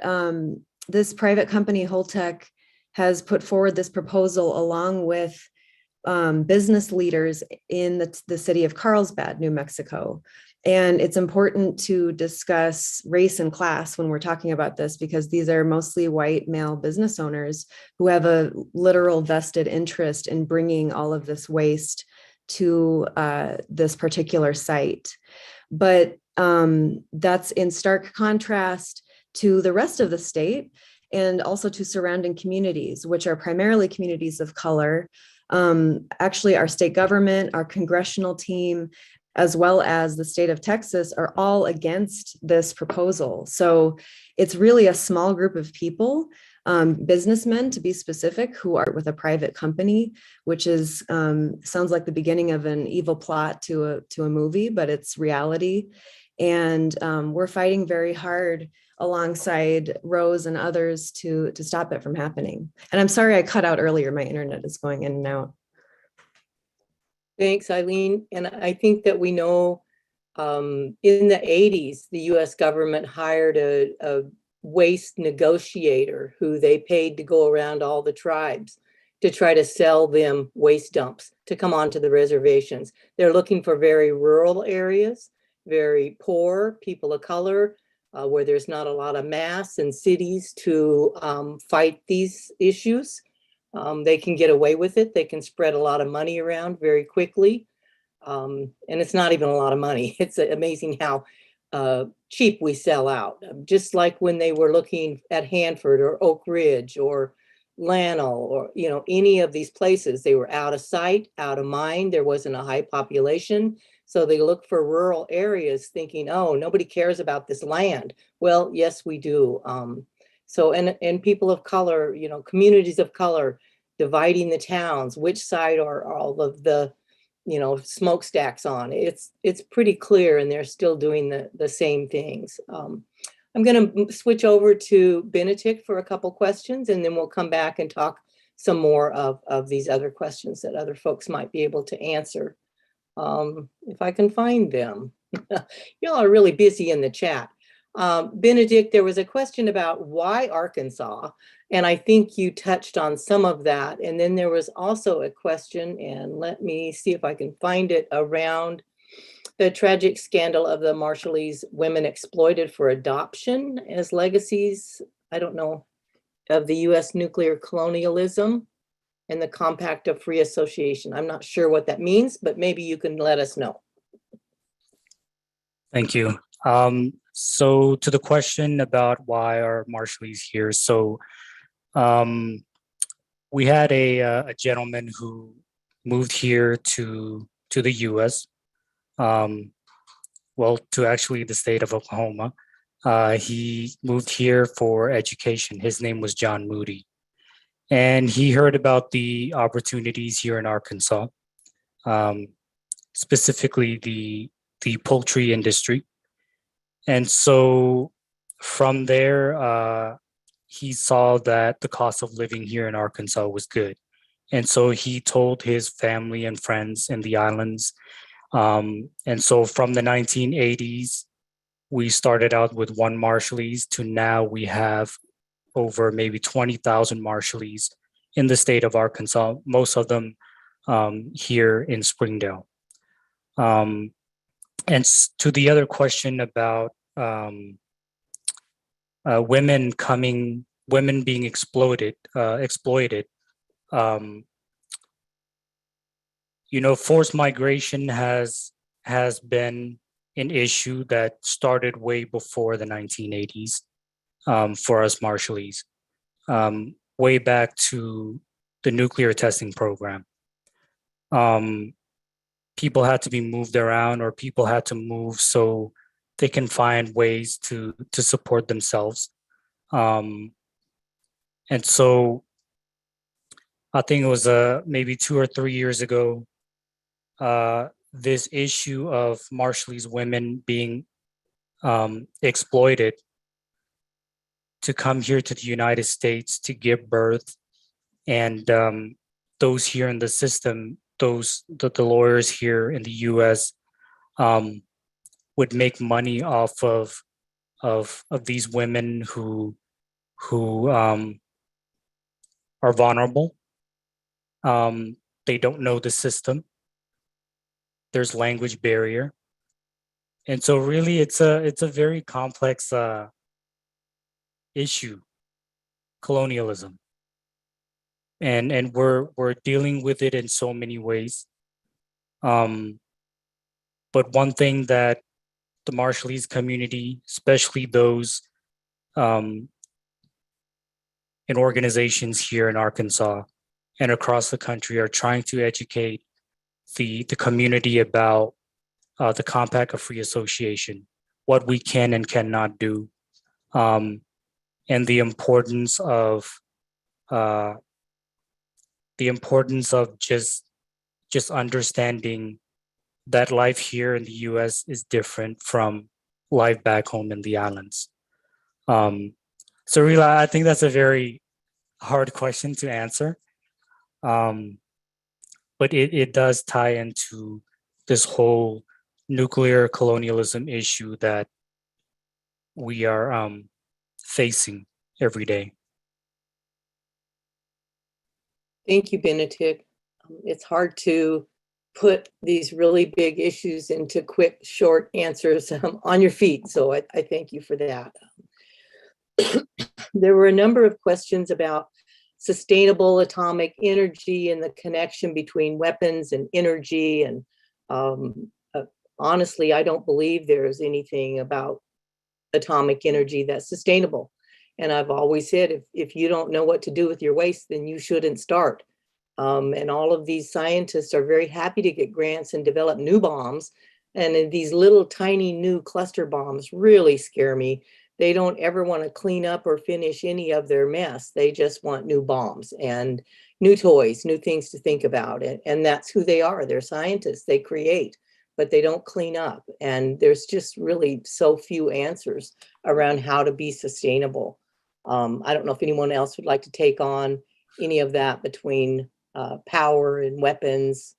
Speaker 4: this private company, Holtec, has put forward this proposal along with business leaders in the city of Carlsbad, New Mexico. And it's important to discuss race and class when we're talking about this, because these are mostly white male business owners who have a literal vested interest in bringing all of this waste to this particular site. But that's in stark contrast to the rest of the state and also to surrounding communities, which are primarily communities of color. Actually, our state government, our congressional team, as well as the state of Texas are all against this proposal. So it's really a small group of people, businessmen to be specific, who are with a private company, which is sounds like the beginning of an evil plot to a movie, but it's reality. And we're fighting very hard alongside Rose and others to stop it from happening. And I'm sorry I cut out earlier. My internet is going in and out.
Speaker 2: Thanks, Eileen. And I think that we know in the 80s, the US government hired a waste negotiator who they paid to go around all the tribes to try to sell them waste dumps to come onto the reservations. They're looking for very rural areas, very poor people of color, where there's not a lot of mass in cities to fight these issues. They can get away with it. They can spread a lot of money around very quickly. And it's not even a lot of money. It's amazing how cheap we sell out. Just like when they were looking at Hanford or Oak Ridge or Lano or, any of these places, they were out of sight, out of mind. There wasn't a high population. So they look for rural areas thinking, oh, nobody cares about this land. Well, yes, we do. So, and people of color, communities of color, dividing the towns, which side are all of the, smokestacks on. It's pretty clear, and they're still doing the same things. I'm going to switch over to Benedict for a couple questions, and then we'll come back and talk some more of these other questions that other folks might be able to answer. If I can find them. Y'all are really busy in the chat. Benedict, there was a question about why Arkansas, and I think you touched on some of that. And then there was also a question, and let me see if I can find it, around the tragic scandal of the Marshallese women exploited for adoption as legacies, I don't know, of the US nuclear colonialism and the Compact of Free Association. I'm not sure what that means, but maybe you can let us know.
Speaker 7: Thank you. So to the question about why are Marshallese here, so we had a gentleman who moved here to the U.S. Well, to actually the state of Oklahoma. He moved here for education. His name was John Moody, and he heard about the opportunities here in Arkansas, specifically the poultry industry. And so from there, he saw that the cost of living here in Arkansas was good. And so he told his family and friends in the islands. And so from the 1980s, we started out with one Marshallese to now we have over maybe 20,000 Marshallese in the state of Arkansas, most of them here in Springdale. And to the other question about women being exploited, forced migration has been an issue that started way before the 1980s for us Marshallese. way back to the nuclear testing program. People had to be moved around, or people had to move so they can find ways to support themselves. And so I think it was maybe 2 or 3 years ago, this issue of Marshallese women being exploited to come here to the United States to give birth, and those here in the system, the lawyers here in the U.S. Would make money off of these women who are vulnerable. They don't know the system. There's language barrier, and so really it's a very complex issue, colonialism, and we're dealing with it in so many ways. But one thing that the Marshallese community, especially those in organizations here in Arkansas and across the country, are trying to educate the community about the Compact of Free Association, what we can and cannot do, and the importance of just understanding that life here in the U.S. is different from life back home in the islands. So really, I think that's a very hard question to answer. But it does tie into this whole nuclear colonialism issue that we are facing every day.
Speaker 2: Thank you, Benedict. It's hard to put these really big issues into quick, short answers on your feet. So I thank you for that. There were a number of questions about sustainable atomic energy and the connection between weapons and energy. And honestly, I don't believe there's anything about atomic energy that's sustainable. And I've always said, if you don't know what to do with your waste, then you shouldn't start. And all of these scientists are very happy to get grants and develop new bombs. And these little tiny new cluster bombs really scare me. They don't ever want to clean up or finish any of their mess. They just want new bombs and new toys, new things to think about. And that's who they are. They're scientists. They create, but they don't clean up. And there's just really so few answers around how to be sustainable. I don't know if anyone else would like to take on any of that between power and weapons,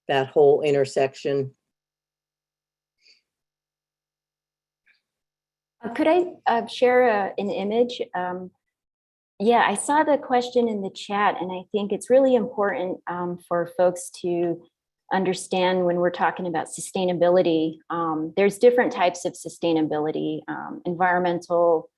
Speaker 2: that whole intersection.
Speaker 10: Could I share an image? Yeah, I saw the question in the chat, and I think it's really important for folks to understand when we're talking about sustainability. There's different types of sustainability, environmental,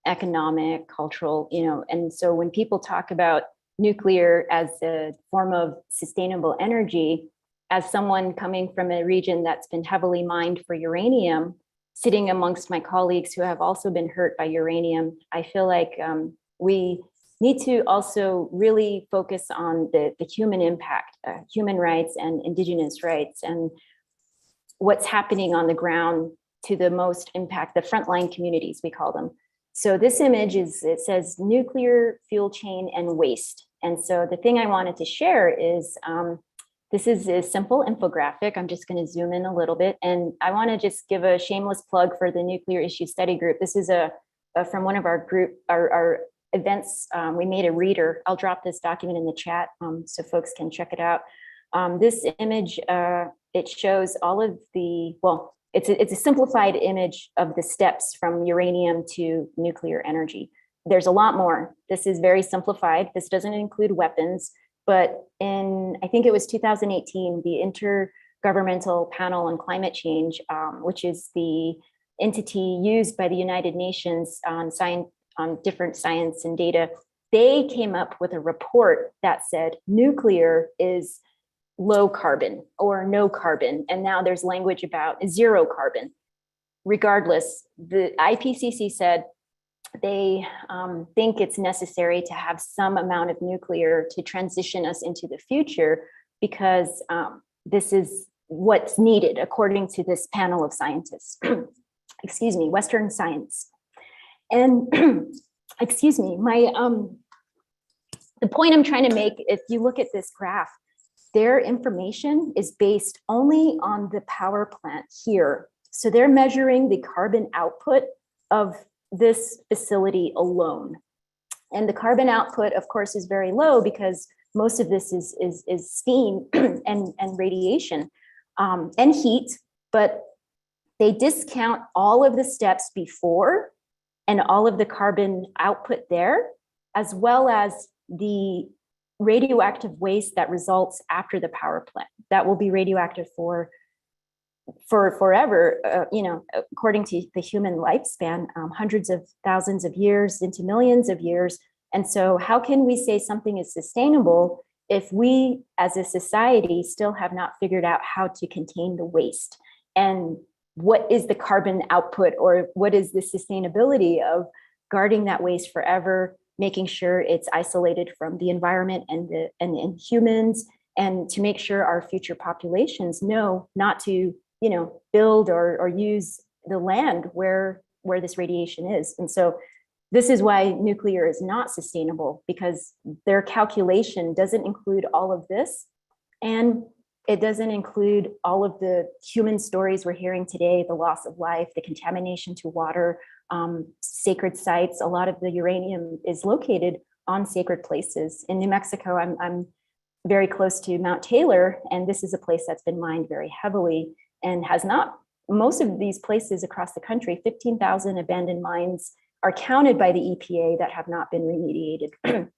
Speaker 10: economic, cultural, and so when people talk about nuclear as a form of sustainable energy, as someone coming from a region that's been heavily mined for uranium, sitting amongst my colleagues who have also been hurt by uranium, I feel like we need to also really focus on the human impact, human rights and indigenous rights, and what's happening on the ground to the most impact, the frontline communities, we call them. So this image it says nuclear fuel chain and waste. And so the thing I wanted to share is, this is a simple infographic. I'm just going to zoom in a little bit. And I want to just give a shameless plug for the Nuclear Issue Study Group. This is from one of our events. We made a reader. I'll drop this document in the chat so folks can check it out. This image, it shows all of the, well, it's a simplified image of the steps from uranium to nuclear energy. There's a lot more. This is very simplified. This doesn't include weapons. But in, I think it was 2018, the Intergovernmental Panel on Climate Change, which is the entity used by the United Nations on different science and data, they came up with a report that said nuclear is low carbon or no carbon. And now there's language about zero carbon. Regardless, the IPCC said they think it's necessary to have some amount of nuclear to transition us into the future, because this is what's needed according to this panel of scientists. Excuse me, Western science. And excuse me, the point I'm trying to make, if you look at this graph, their information is based only on the power plant here. So they're measuring the carbon output of this facility alone. And the carbon output, of course, is very low because most of this is steam and radiation and heat, but they discount all of the steps before and all of the carbon output there, as well as the radioactive waste that results after the power plant. That will be radioactive for forever, according to the human lifespan, hundreds of thousands of years into millions of years. And so how can we say something is sustainable if we as a society still have not figured out how to contain the waste? And what is the carbon output, or what is the sustainability of guarding that waste forever, making sure it's isolated from the environment and humans, and to make sure our future populations know not to build or use the land where this radiation is. And so this is why nuclear is not sustainable, because their calculation doesn't include all of this, and it doesn't include all of the human stories we're hearing today, the loss of life, the contamination to water, sacred sites. A lot of the uranium is located on sacred places. In New Mexico, I'm very close to Mount Taylor, and this is a place that's been mined very heavily and has not. Most of these places across the country, 15,000 abandoned mines are counted by the EPA that have not been remediated.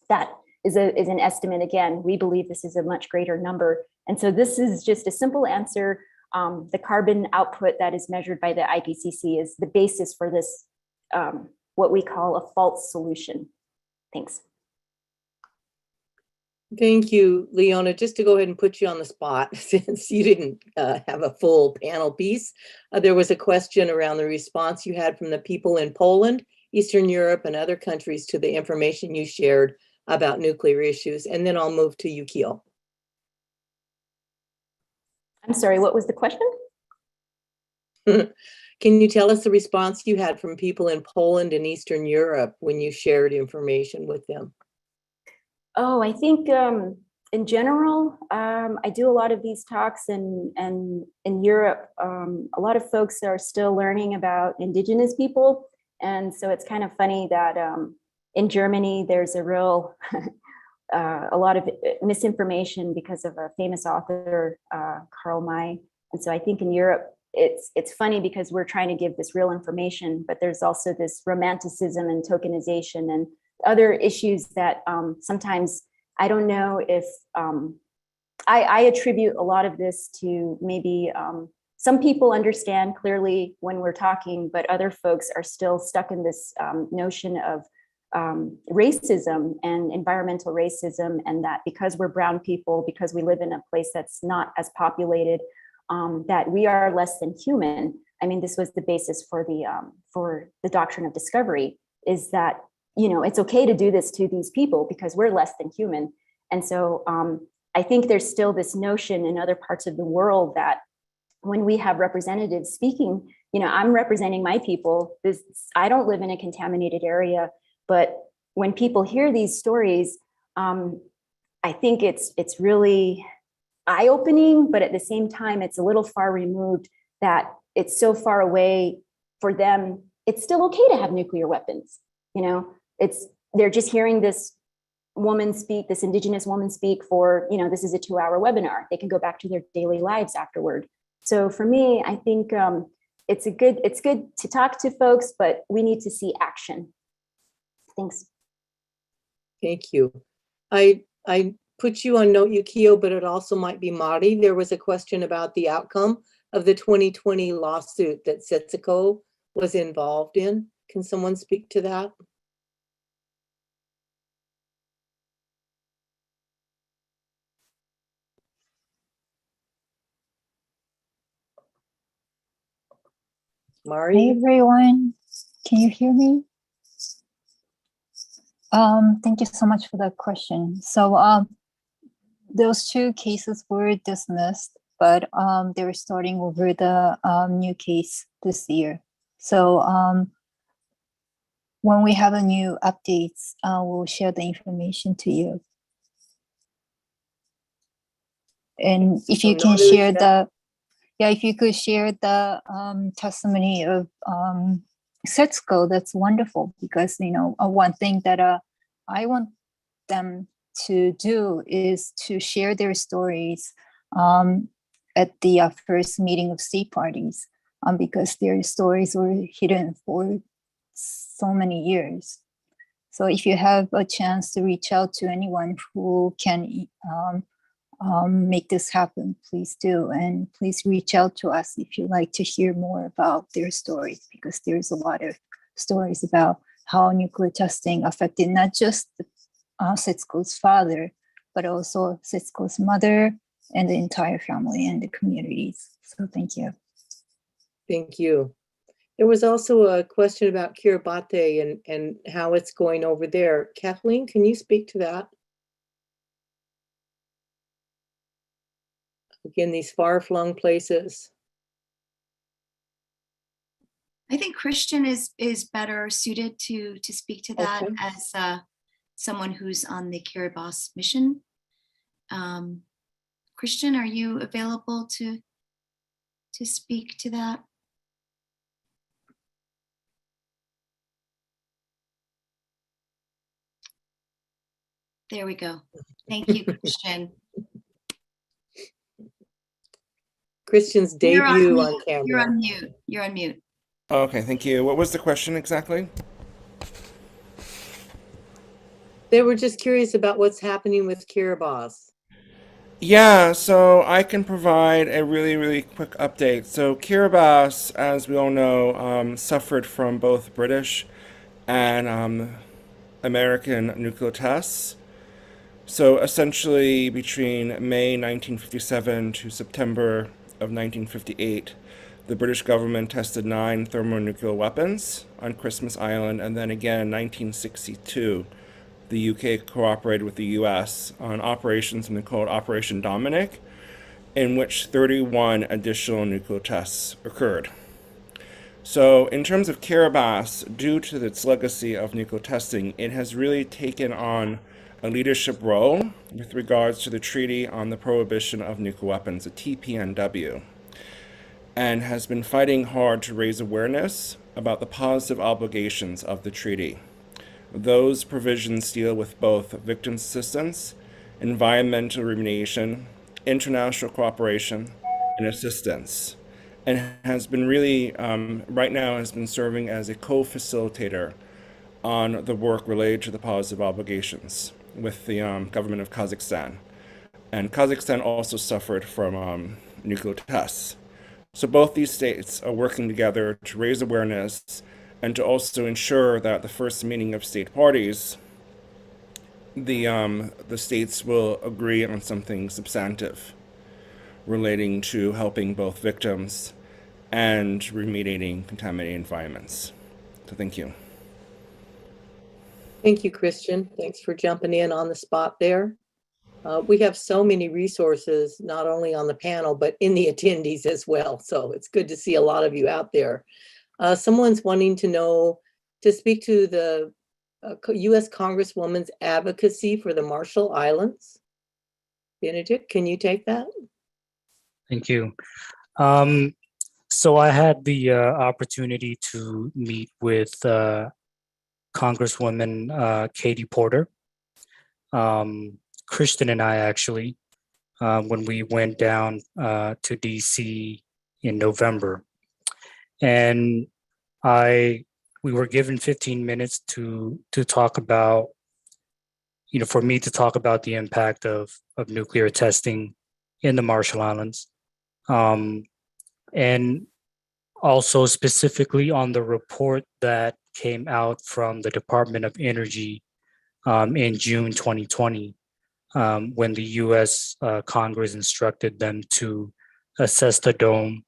Speaker 10: That is an estimate. Again, we believe this is a much greater number. And so this is just a simple answer. The carbon output that is measured by the IPCC is the basis for this, what we call a false solution. Thanks.
Speaker 2: Thank you, Leona. Just to go ahead and put you on the spot, since you didn't have a full panel piece, there was a question around the response you had from the people in Poland, Eastern Europe, and other countries to the information you shared about nuclear issues. And then I'll move to Yukiyo.
Speaker 10: I'm sorry, what was the question?
Speaker 2: Can you tell us the response you had from people in Poland and Eastern Europe when you shared information with them?
Speaker 10: Oh, I think in general, I do a lot of these talks, and in Europe, a lot of folks are still learning about indigenous people. And so it's kind of funny that in Germany, there's a real, a lot of misinformation because of a famous author, Karl May. And so I think in Europe, it's funny because we're trying to give this real information, but there's also this romanticism and tokenization and other issues that sometimes I don't know if I attribute a lot of this to maybe some people understand clearly when we're talking, but other folks are still stuck in this notion of racism and environmental racism, and that because we're brown people, because we live in a place that's not as populated, that we are less than human. I mean, this was the basis for the doctrine of discovery, is that it's okay to do this to these people because we're less than human. And so I think there's still this notion in other parts of the world that when we have representatives speaking, I'm representing my people. I don't live in a contaminated area, but when people hear these stories, I think it's really eye-opening, but at the same time, it's a little far removed that it's so far away for them. It's still okay to have nuclear weapons. They're just hearing this woman speak, this indigenous woman speak for, this is a 2-hour webinar. They can go back to their daily lives afterward. So for me, I think it's good to talk to folks, but we need to see action. Thanks.
Speaker 2: Thank you. I put you on note, Yukiyo, but it also might be Mari. There was a question about the outcome of the 2020 lawsuit that Setsuko was involved in. Can someone speak to that? Mari?
Speaker 11: Hey everyone, can you hear me? Thank you so much for that question. So those two cases were dismissed, but they were starting over the new case this year. So when we have a new updates, we'll share the information to you. And if you can share the, if you could share the testimony of Setsuko, that's wonderful, because one thing that I want them to do is to share their stories at the first meeting of state parties, because their stories were hidden for so many years. So if you have a chance to reach out to anyone who can make this happen, please do. And please reach out to us if you'd like to hear more about their stories, because there's a lot of stories about how nuclear testing affected not just Setsuko's father, but also Setsuko's mother and the entire family and the communities. So thank you.
Speaker 2: Thank you. There was also a question about Kiribati and how it's going over there. Kathleen, can you speak to that? Again, these far-flung places.
Speaker 9: I think Christian is better suited to speak to that, okay, as someone who's on the Kiribati mission. Christian, are you available to speak to that? There we go. Thank you, Christian.
Speaker 2: Christian's debut on camera.
Speaker 9: You're on mute. You're on mute.
Speaker 12: Okay, thank you. What was the question exactly?
Speaker 2: They were just curious about what's happening with Kiribati.
Speaker 12: Yeah, so I can provide a really, really quick update. So Kiribati, as we all know, suffered from both British and American nuclear tests. So essentially between May 1957 to September of 1958, the British government tested 9 thermonuclear weapons on Christmas Island, and then again in 1962, the UK cooperated with the US on operations called Operation Dominic, in which 31 additional nuclear tests occurred. So in terms of Kiribati, due to its legacy of nuclear testing, it has really taken on a leadership role with regards to the Treaty on the Prohibition of Nuclear Weapons, the TPNW, and has been fighting hard to raise awareness about the positive obligations of the treaty. Those provisions deal with both victim assistance, environmental remediation, international cooperation, and assistance, and has been really, right now, has been serving as a co-facilitator on the work related to the positive obligations with the government of Kazakhstan. And Kazakhstan also suffered from nuclear tests. So both these states are working together to raise awareness and to also ensure that the first meeting of state parties, the states will agree on something substantive relating to helping both victims and remediating contaminated environments. So thank you.
Speaker 2: Thank you, Christian. Thanks for jumping in on the spot there. We have so many resources, not only on the panel, but in the attendees as well. So it's good to see a lot of you out there. Someone's wanting to know, to speak to the U.S. Congresswoman's advocacy for the Marshall Islands. Benedict, can you take that?
Speaker 7: Thank you. So I had the opportunity to meet with Congresswoman Katie Porter, Christian and I actually, when we went down to DC in November. And we were given 15 minutes to talk about, for me to talk about the impact of nuclear testing in the Marshall Islands. And also specifically on the report that came out from the Department of Energy in June 2020, when the US Congress instructed them to assess the dome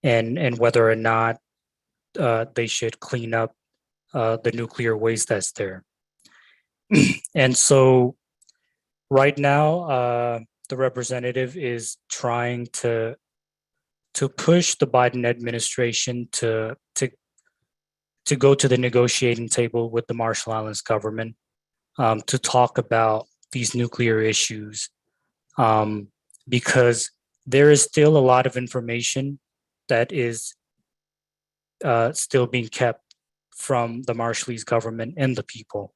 Speaker 7: and whether or not they should clean up the nuclear waste that's there. And so right now, the representative is trying to push the Biden administration to go to the negotiating table with the Marshall Islands government to talk about these nuclear issues, because there is still a lot of information that is still being kept from the Marshallese government and the people.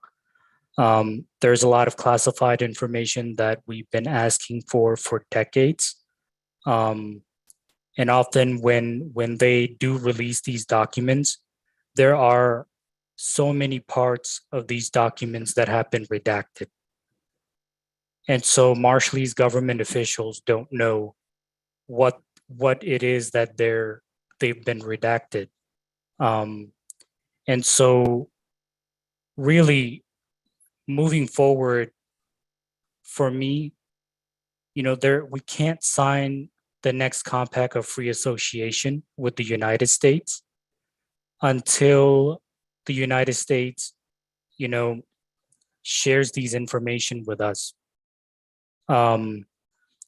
Speaker 7: There's a lot of classified information that we've been asking for decades. And often when they do release these documents, there are so many parts of these documents that have been redacted. And so Marshallese government officials don't know what it is that they've been redacted. And so really moving forward, for me, we can't sign the next compact of free association with the United States until the United States, shares these information with us.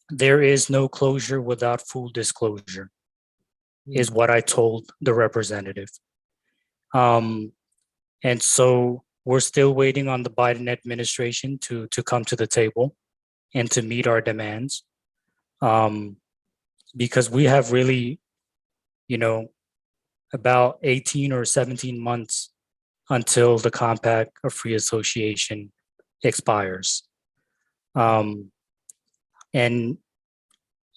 Speaker 7: There is no closure without full disclosure, is what I told the representative. And so we're still waiting on the Biden administration to come to the table and to meet our demands, because we have really, about 18 or 17 months until the compact of free association expires. And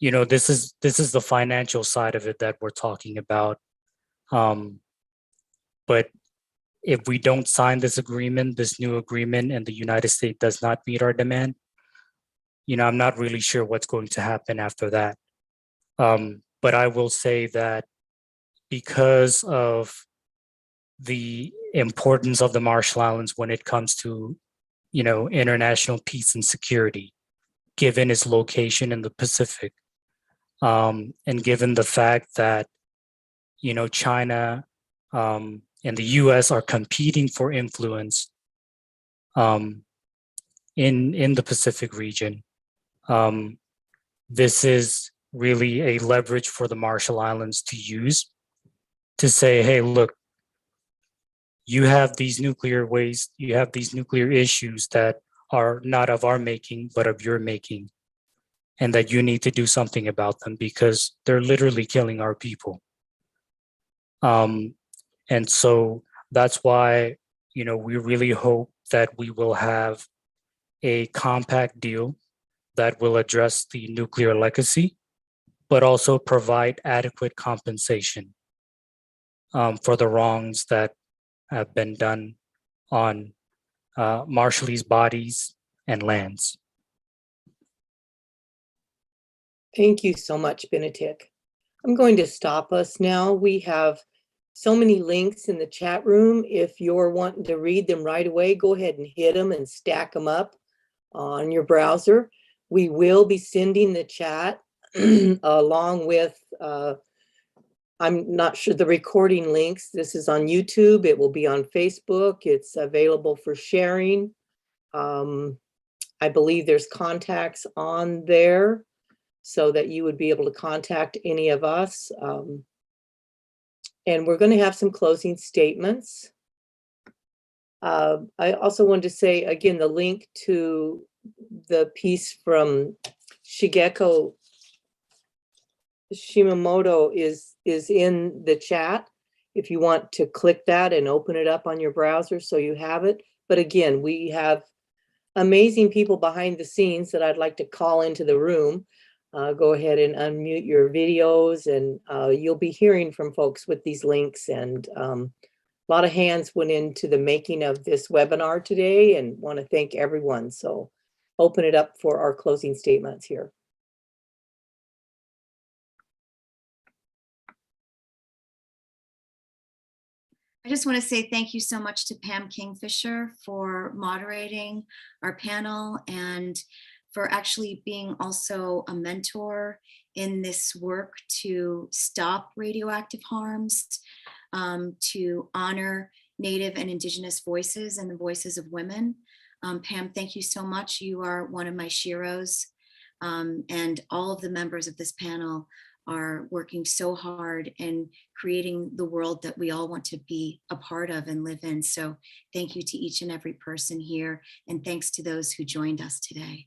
Speaker 7: this is the financial side of it that we're talking about. But if we don't sign this new agreement, and the United States does not meet our demand, I'm not really sure what's going to happen after that. But I will say that because of the importance of the Marshall Islands when it comes to, international peace and security, given its location in the Pacific, and given the fact that, China and the US are competing for influence in the Pacific region, this is really a leverage for the Marshall Islands to use to say, hey, look, you have these nuclear waste, you have these nuclear issues that are not of our making, but of your making, and that you need to do something about them because they're literally killing our people. And so that's why, we really hope that we will have a compact deal that will address the nuclear legacy, but also provide adequate compensation for the wrongs that have been done on Marshallese bodies and lands.
Speaker 2: Thank you so much, Benedict. I'm going to stop us now. We have so many links in the chat room. If you're wanting to read them right away, go ahead and hit them and stack them up on your browser. We will be sending the chat along with, I'm not sure, the recording links. This is on YouTube. It will be on Facebook. It's available for sharing. I believe there's contacts on there so that you would be able to contact any of us. And we're going to have some closing statements. I also wanted to say, again, the link to the piece from Shigeko Shimamoto is in the chat. If you want to click that and open it up on your browser so you have it. But again, we have amazing people behind the scenes that I'd like to call into the room. Go ahead and unmute your videos, and you'll be hearing from folks with these links. And a lot of hands went into the making of this webinar today, and want to thank everyone. So open it up for our closing statements here.
Speaker 9: I just want to say thank you so much to Pam Kingfisher for moderating our panel and for actually being also a mentor in this work to stop radioactive harms, to honor Native and Indigenous voices and the voices of women. Pam, thank you so much. You are one of my sheroes. And all of the members of this panel are working so hard in creating the world that we all want to be a part of and live in. So thank you to each and every person here. And thanks to those who joined us today.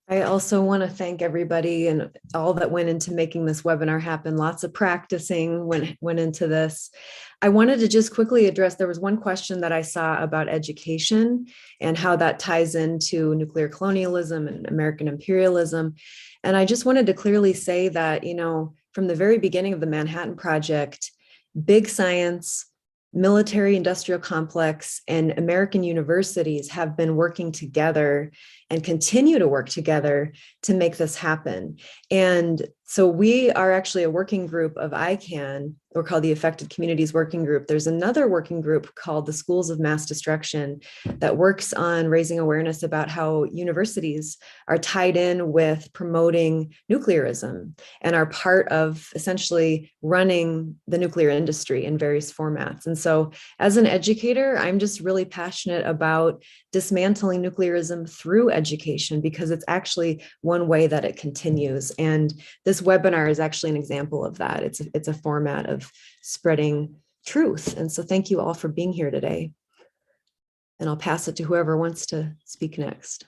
Speaker 4: I also want to thank everybody and all that went into making this webinar happen. Lots of practicing went into this. I wanted to just quickly address, there was one question that I saw about education and how that ties into nuclear colonialism and American imperialism. And I just wanted to clearly say that, you know, from the very beginning of the Manhattan Project, big science, military industrial complex, and American universities have been working together and continue to work together to make this happen. And so we are actually a working group of ICANN. We're called the Affected Communities Working Group. There's another working group called the Schools of Mass Destruction that works on raising awareness about how universities are tied in with promoting nuclearism and are part of essentially running the nuclear industry in various formats. And so as an educator, I'm just really passionate about dismantling nuclearism through education, because it's actually one way that it continues. And this webinar is actually an example of that. It's a format of spreading truth. And so thank you all for being here today. And I'll pass it to whoever wants to speak next.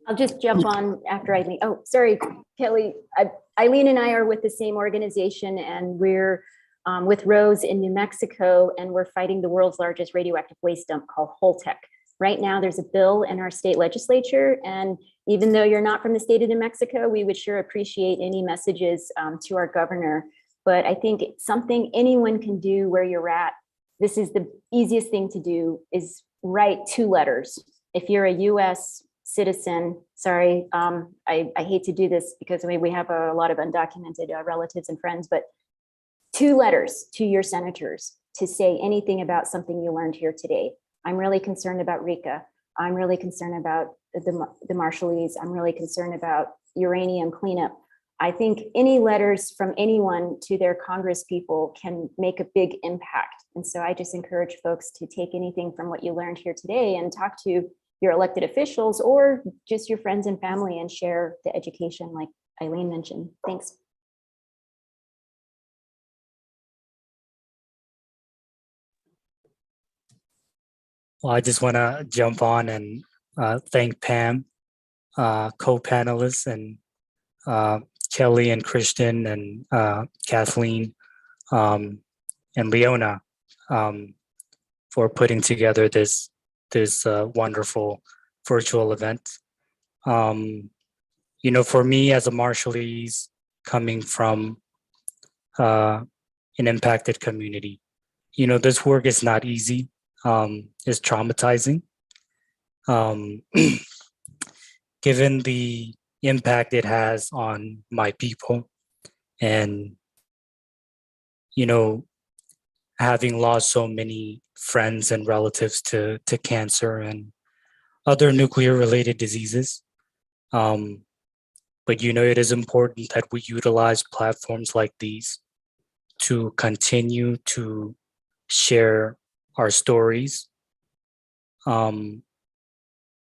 Speaker 10: I'll just jump on after Eileen. Oh, sorry, Kelly. Eileen and I are with the same organization, and we're with Rose in New Mexico, and we're fighting the world's largest radioactive waste dump called Holtec. Right now, there's a bill in our state legislature, and even though you're not from the state of New Mexico, we would sure appreciate any messages to our governor. But I think something anyone can do where you're at, this is the easiest thing to do, is write 2 letters. If you're a US citizen, sorry, I hate to do this because we have a lot of undocumented relatives and friends, but 2 letters to your senators to say anything about something you learned here today. I'm really concerned about RICA. I'm really concerned about the Marshallese. I'm really concerned about uranium cleanup. I think any letters from anyone to their Congress people can make a big impact. And so I just encourage folks to take anything from what you learned here today and talk to your elected officials or just your friends and family and share the education like Eileen mentioned. Thanks.
Speaker 7: Well, I just want to jump on and thank Pam, co-panelists, and Kelly and Christian and Kathleen and Leona for putting together this wonderful virtual event. You know, for me as a Marshallese coming from an impacted community, you know, this work is not easy. Is traumatizing. Given the impact it has on my people, and you know, having lost so many friends and relatives to cancer and other nuclear related diseases. But you know, it is important that we utilize platforms like these to continue to share our stories,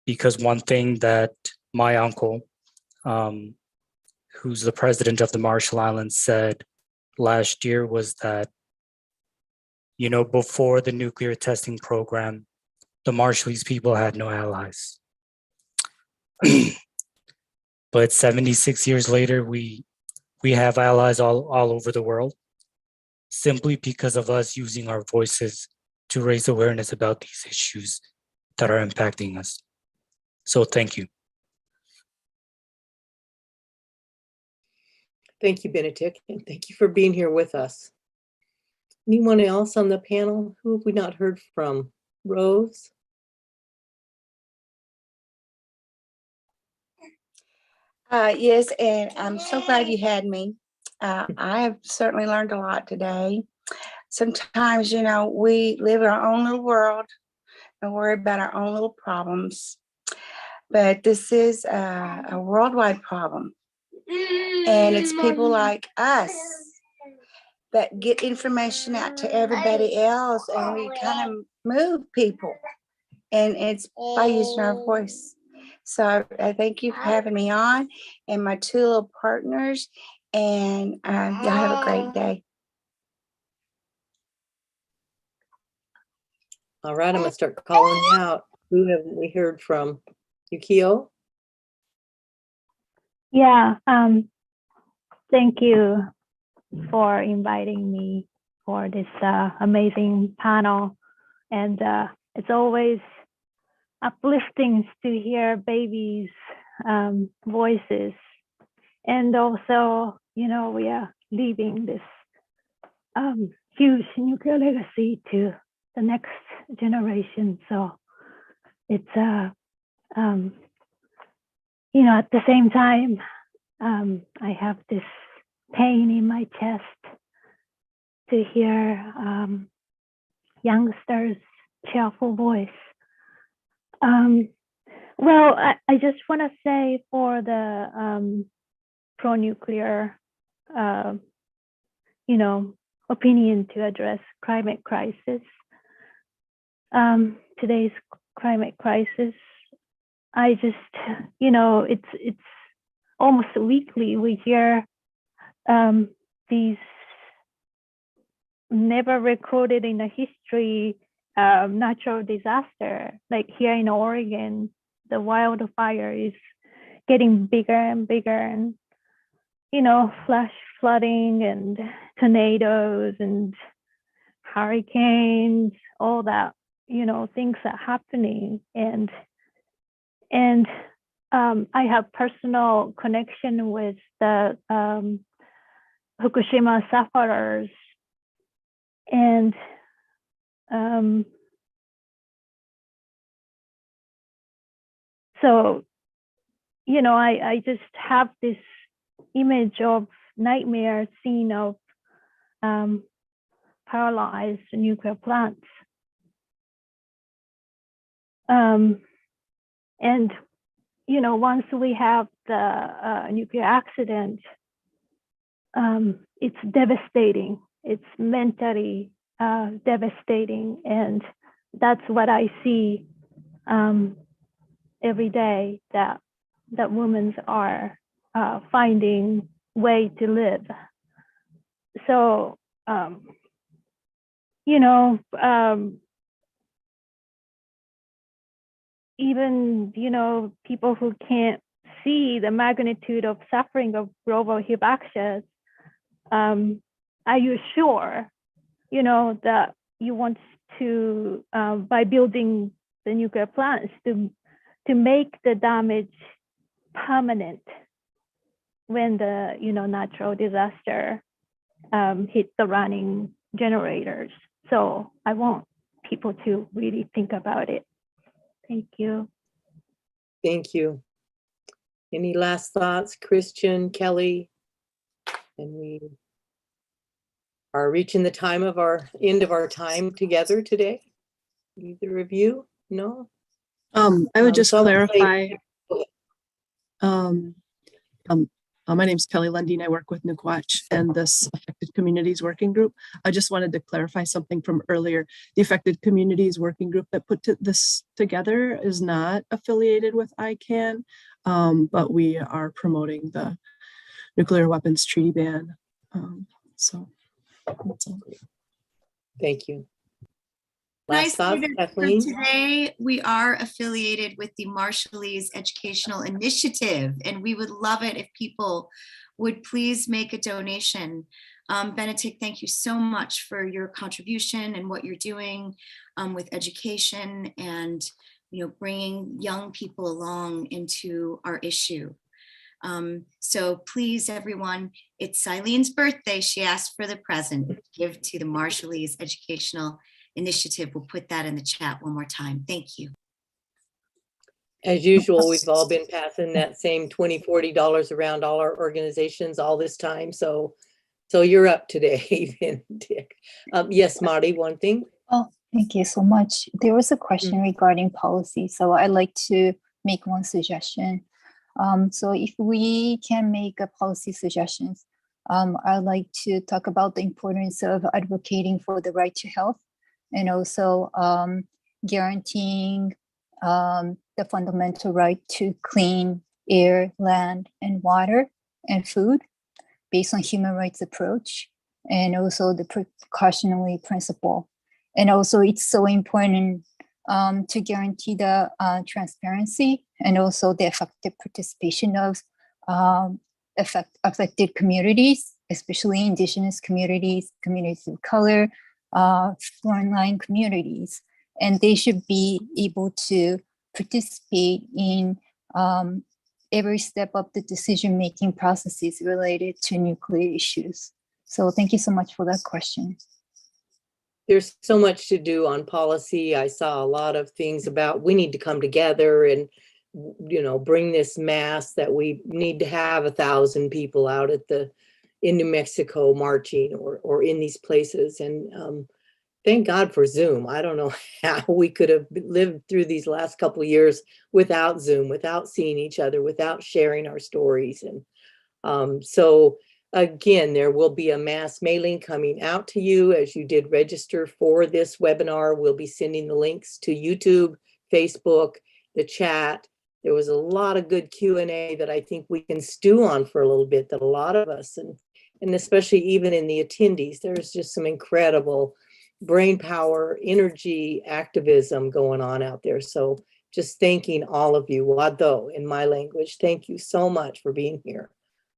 Speaker 7: because one thing that my uncle, who's the president of the Marshall Islands, said last year was that, you know, before the nuclear testing program, the Marshallese people had no allies. But 76 years later, we have allies all over the world, simply because of us using our voices to raise awareness about these issues that are impacting us. So thank you.
Speaker 2: Thank you, Benedict, and thank you for being here with us. Anyone else on the panel? Who have we not heard from? Rose?
Speaker 13: Yes, and I'm so glad you had me. I have certainly learned a lot today. Sometimes, you know, we live in our own little world and worry about our own little problems. But this is a worldwide problem. And it's people like us that get information out to everybody else, and we kind of move people. And it's by using our voice. So I thank you for having me on, and my two little partners, and y'all have a great day.
Speaker 2: All right, I'm gonna start calling you out. Who have we heard from? Yukiyo?
Speaker 3: Yeah, thank you for inviting me for this amazing panel. And it's always uplifting to hear babies' voices. And also, you know, we are leaving this huge nuclear legacy to the next generation. So it's, you know, at the same time, I have this pain in my chest to hear youngsters' cheerful voice. Well, I just want to say for the pro-nuclear, you know, opinion to address climate crisis, today's climate crisis, I just, you know, it's almost weekly we hear these never recorded in the history natural disaster. Like here in Oregon, the wildfire is getting bigger and bigger, and you know, flash flooding and tornadoes and hurricanes, all that, you know, things are happening. And I have personal connection with the Fukushima sufferers, and so, you know, I just have this image of nightmare scene of paralyzed nuclear plants. And, you know, once we have the nuclear accident, it's devastating. It's mentally devastating. And that's what I see every day, that women are finding way to live. So, you know, even, you know, people who can't see the magnitude of suffering of global hibakusha, are you sure, you know, that you want to, by building the nuclear plants, to make the damage permanent when the, you know, natural disaster hit the running generators? So I want people to really think about it. Thank you.
Speaker 2: Thank you. Any last thoughts, Christian, Kelly? And we are reaching the time of our end of our time together today. Either of you? No?
Speaker 14: I would just
Speaker 2: so
Speaker 14: clarify. My name is Kelly Lundeen. I work with Nukwatch and this Affected Communities Working Group. I just wanted to clarify something from earlier. The Affected Communities Working Group that put this together is not affiliated with ICANN, but we are promoting the nuclear weapons treaty ban. So that's all.
Speaker 2: Thank you.
Speaker 9: Nice
Speaker 2: thoughts, Kathleen?
Speaker 9: Today, we are affiliated with the Marshallese Educational Initiative, and we would love it if people would please make a donation. Benedict, thank you so much for your contribution and what you're doing with education and, you know, bringing young people along into our issue. So please, everyone, it's Eileen's birthday. She asked for the present. Give to the Marshallese Educational Initiative. We'll put that in the chat one more time. Thank you.
Speaker 2: As usual, we've all been passing that same $20, $40 around all our organizations all this time. So you're up today, Benedict. Yes, Marty, one thing.
Speaker 11: Oh, thank you so much. There was a question regarding policy, so I'd like to make one suggestion. So if we can make a policy suggestions, I'd like to talk about the importance of advocating for the right to health and also guaranteeing the fundamental right to clean air, land, and water and food based on human rights approach, and also the precautionary principle. And also it's so important to guarantee the transparency and also the effective participation of affected communities, especially indigenous communities, communities of color, frontline communities. And they should be able to participate in every step of the decision-making processes related to nuclear issues. So thank you so much for that question.
Speaker 2: There's so much to do on policy. I saw a lot of things about we need to come together and, you know, bring this mass that we need to have 1,000 people out at in New Mexico marching or in these places. And thank God for Zoom. I don't know how we could have lived through these last couple of years without Zoom, without seeing each other, without sharing our stories. And so again, there will be a mass mailing coming out to you as you did register for this webinar. We'll be sending the links to YouTube, Facebook, the chat. There was a lot of good Q&A that I think we can stew on for a little bit, that a lot of us, and especially even in the attendees, there's just some incredible brain power, energy, activism going on out there. So just thanking all of you, Wado in my language. Thank you so much for being here.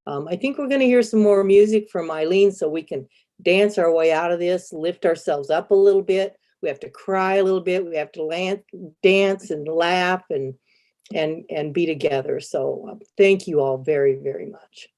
Speaker 2: I think we're going to hear some more music from Eileen so we can dance our way out of this, lift ourselves up a little bit. We have to cry a little bit. We have to dance and laugh and be together. So thank you all very, very much.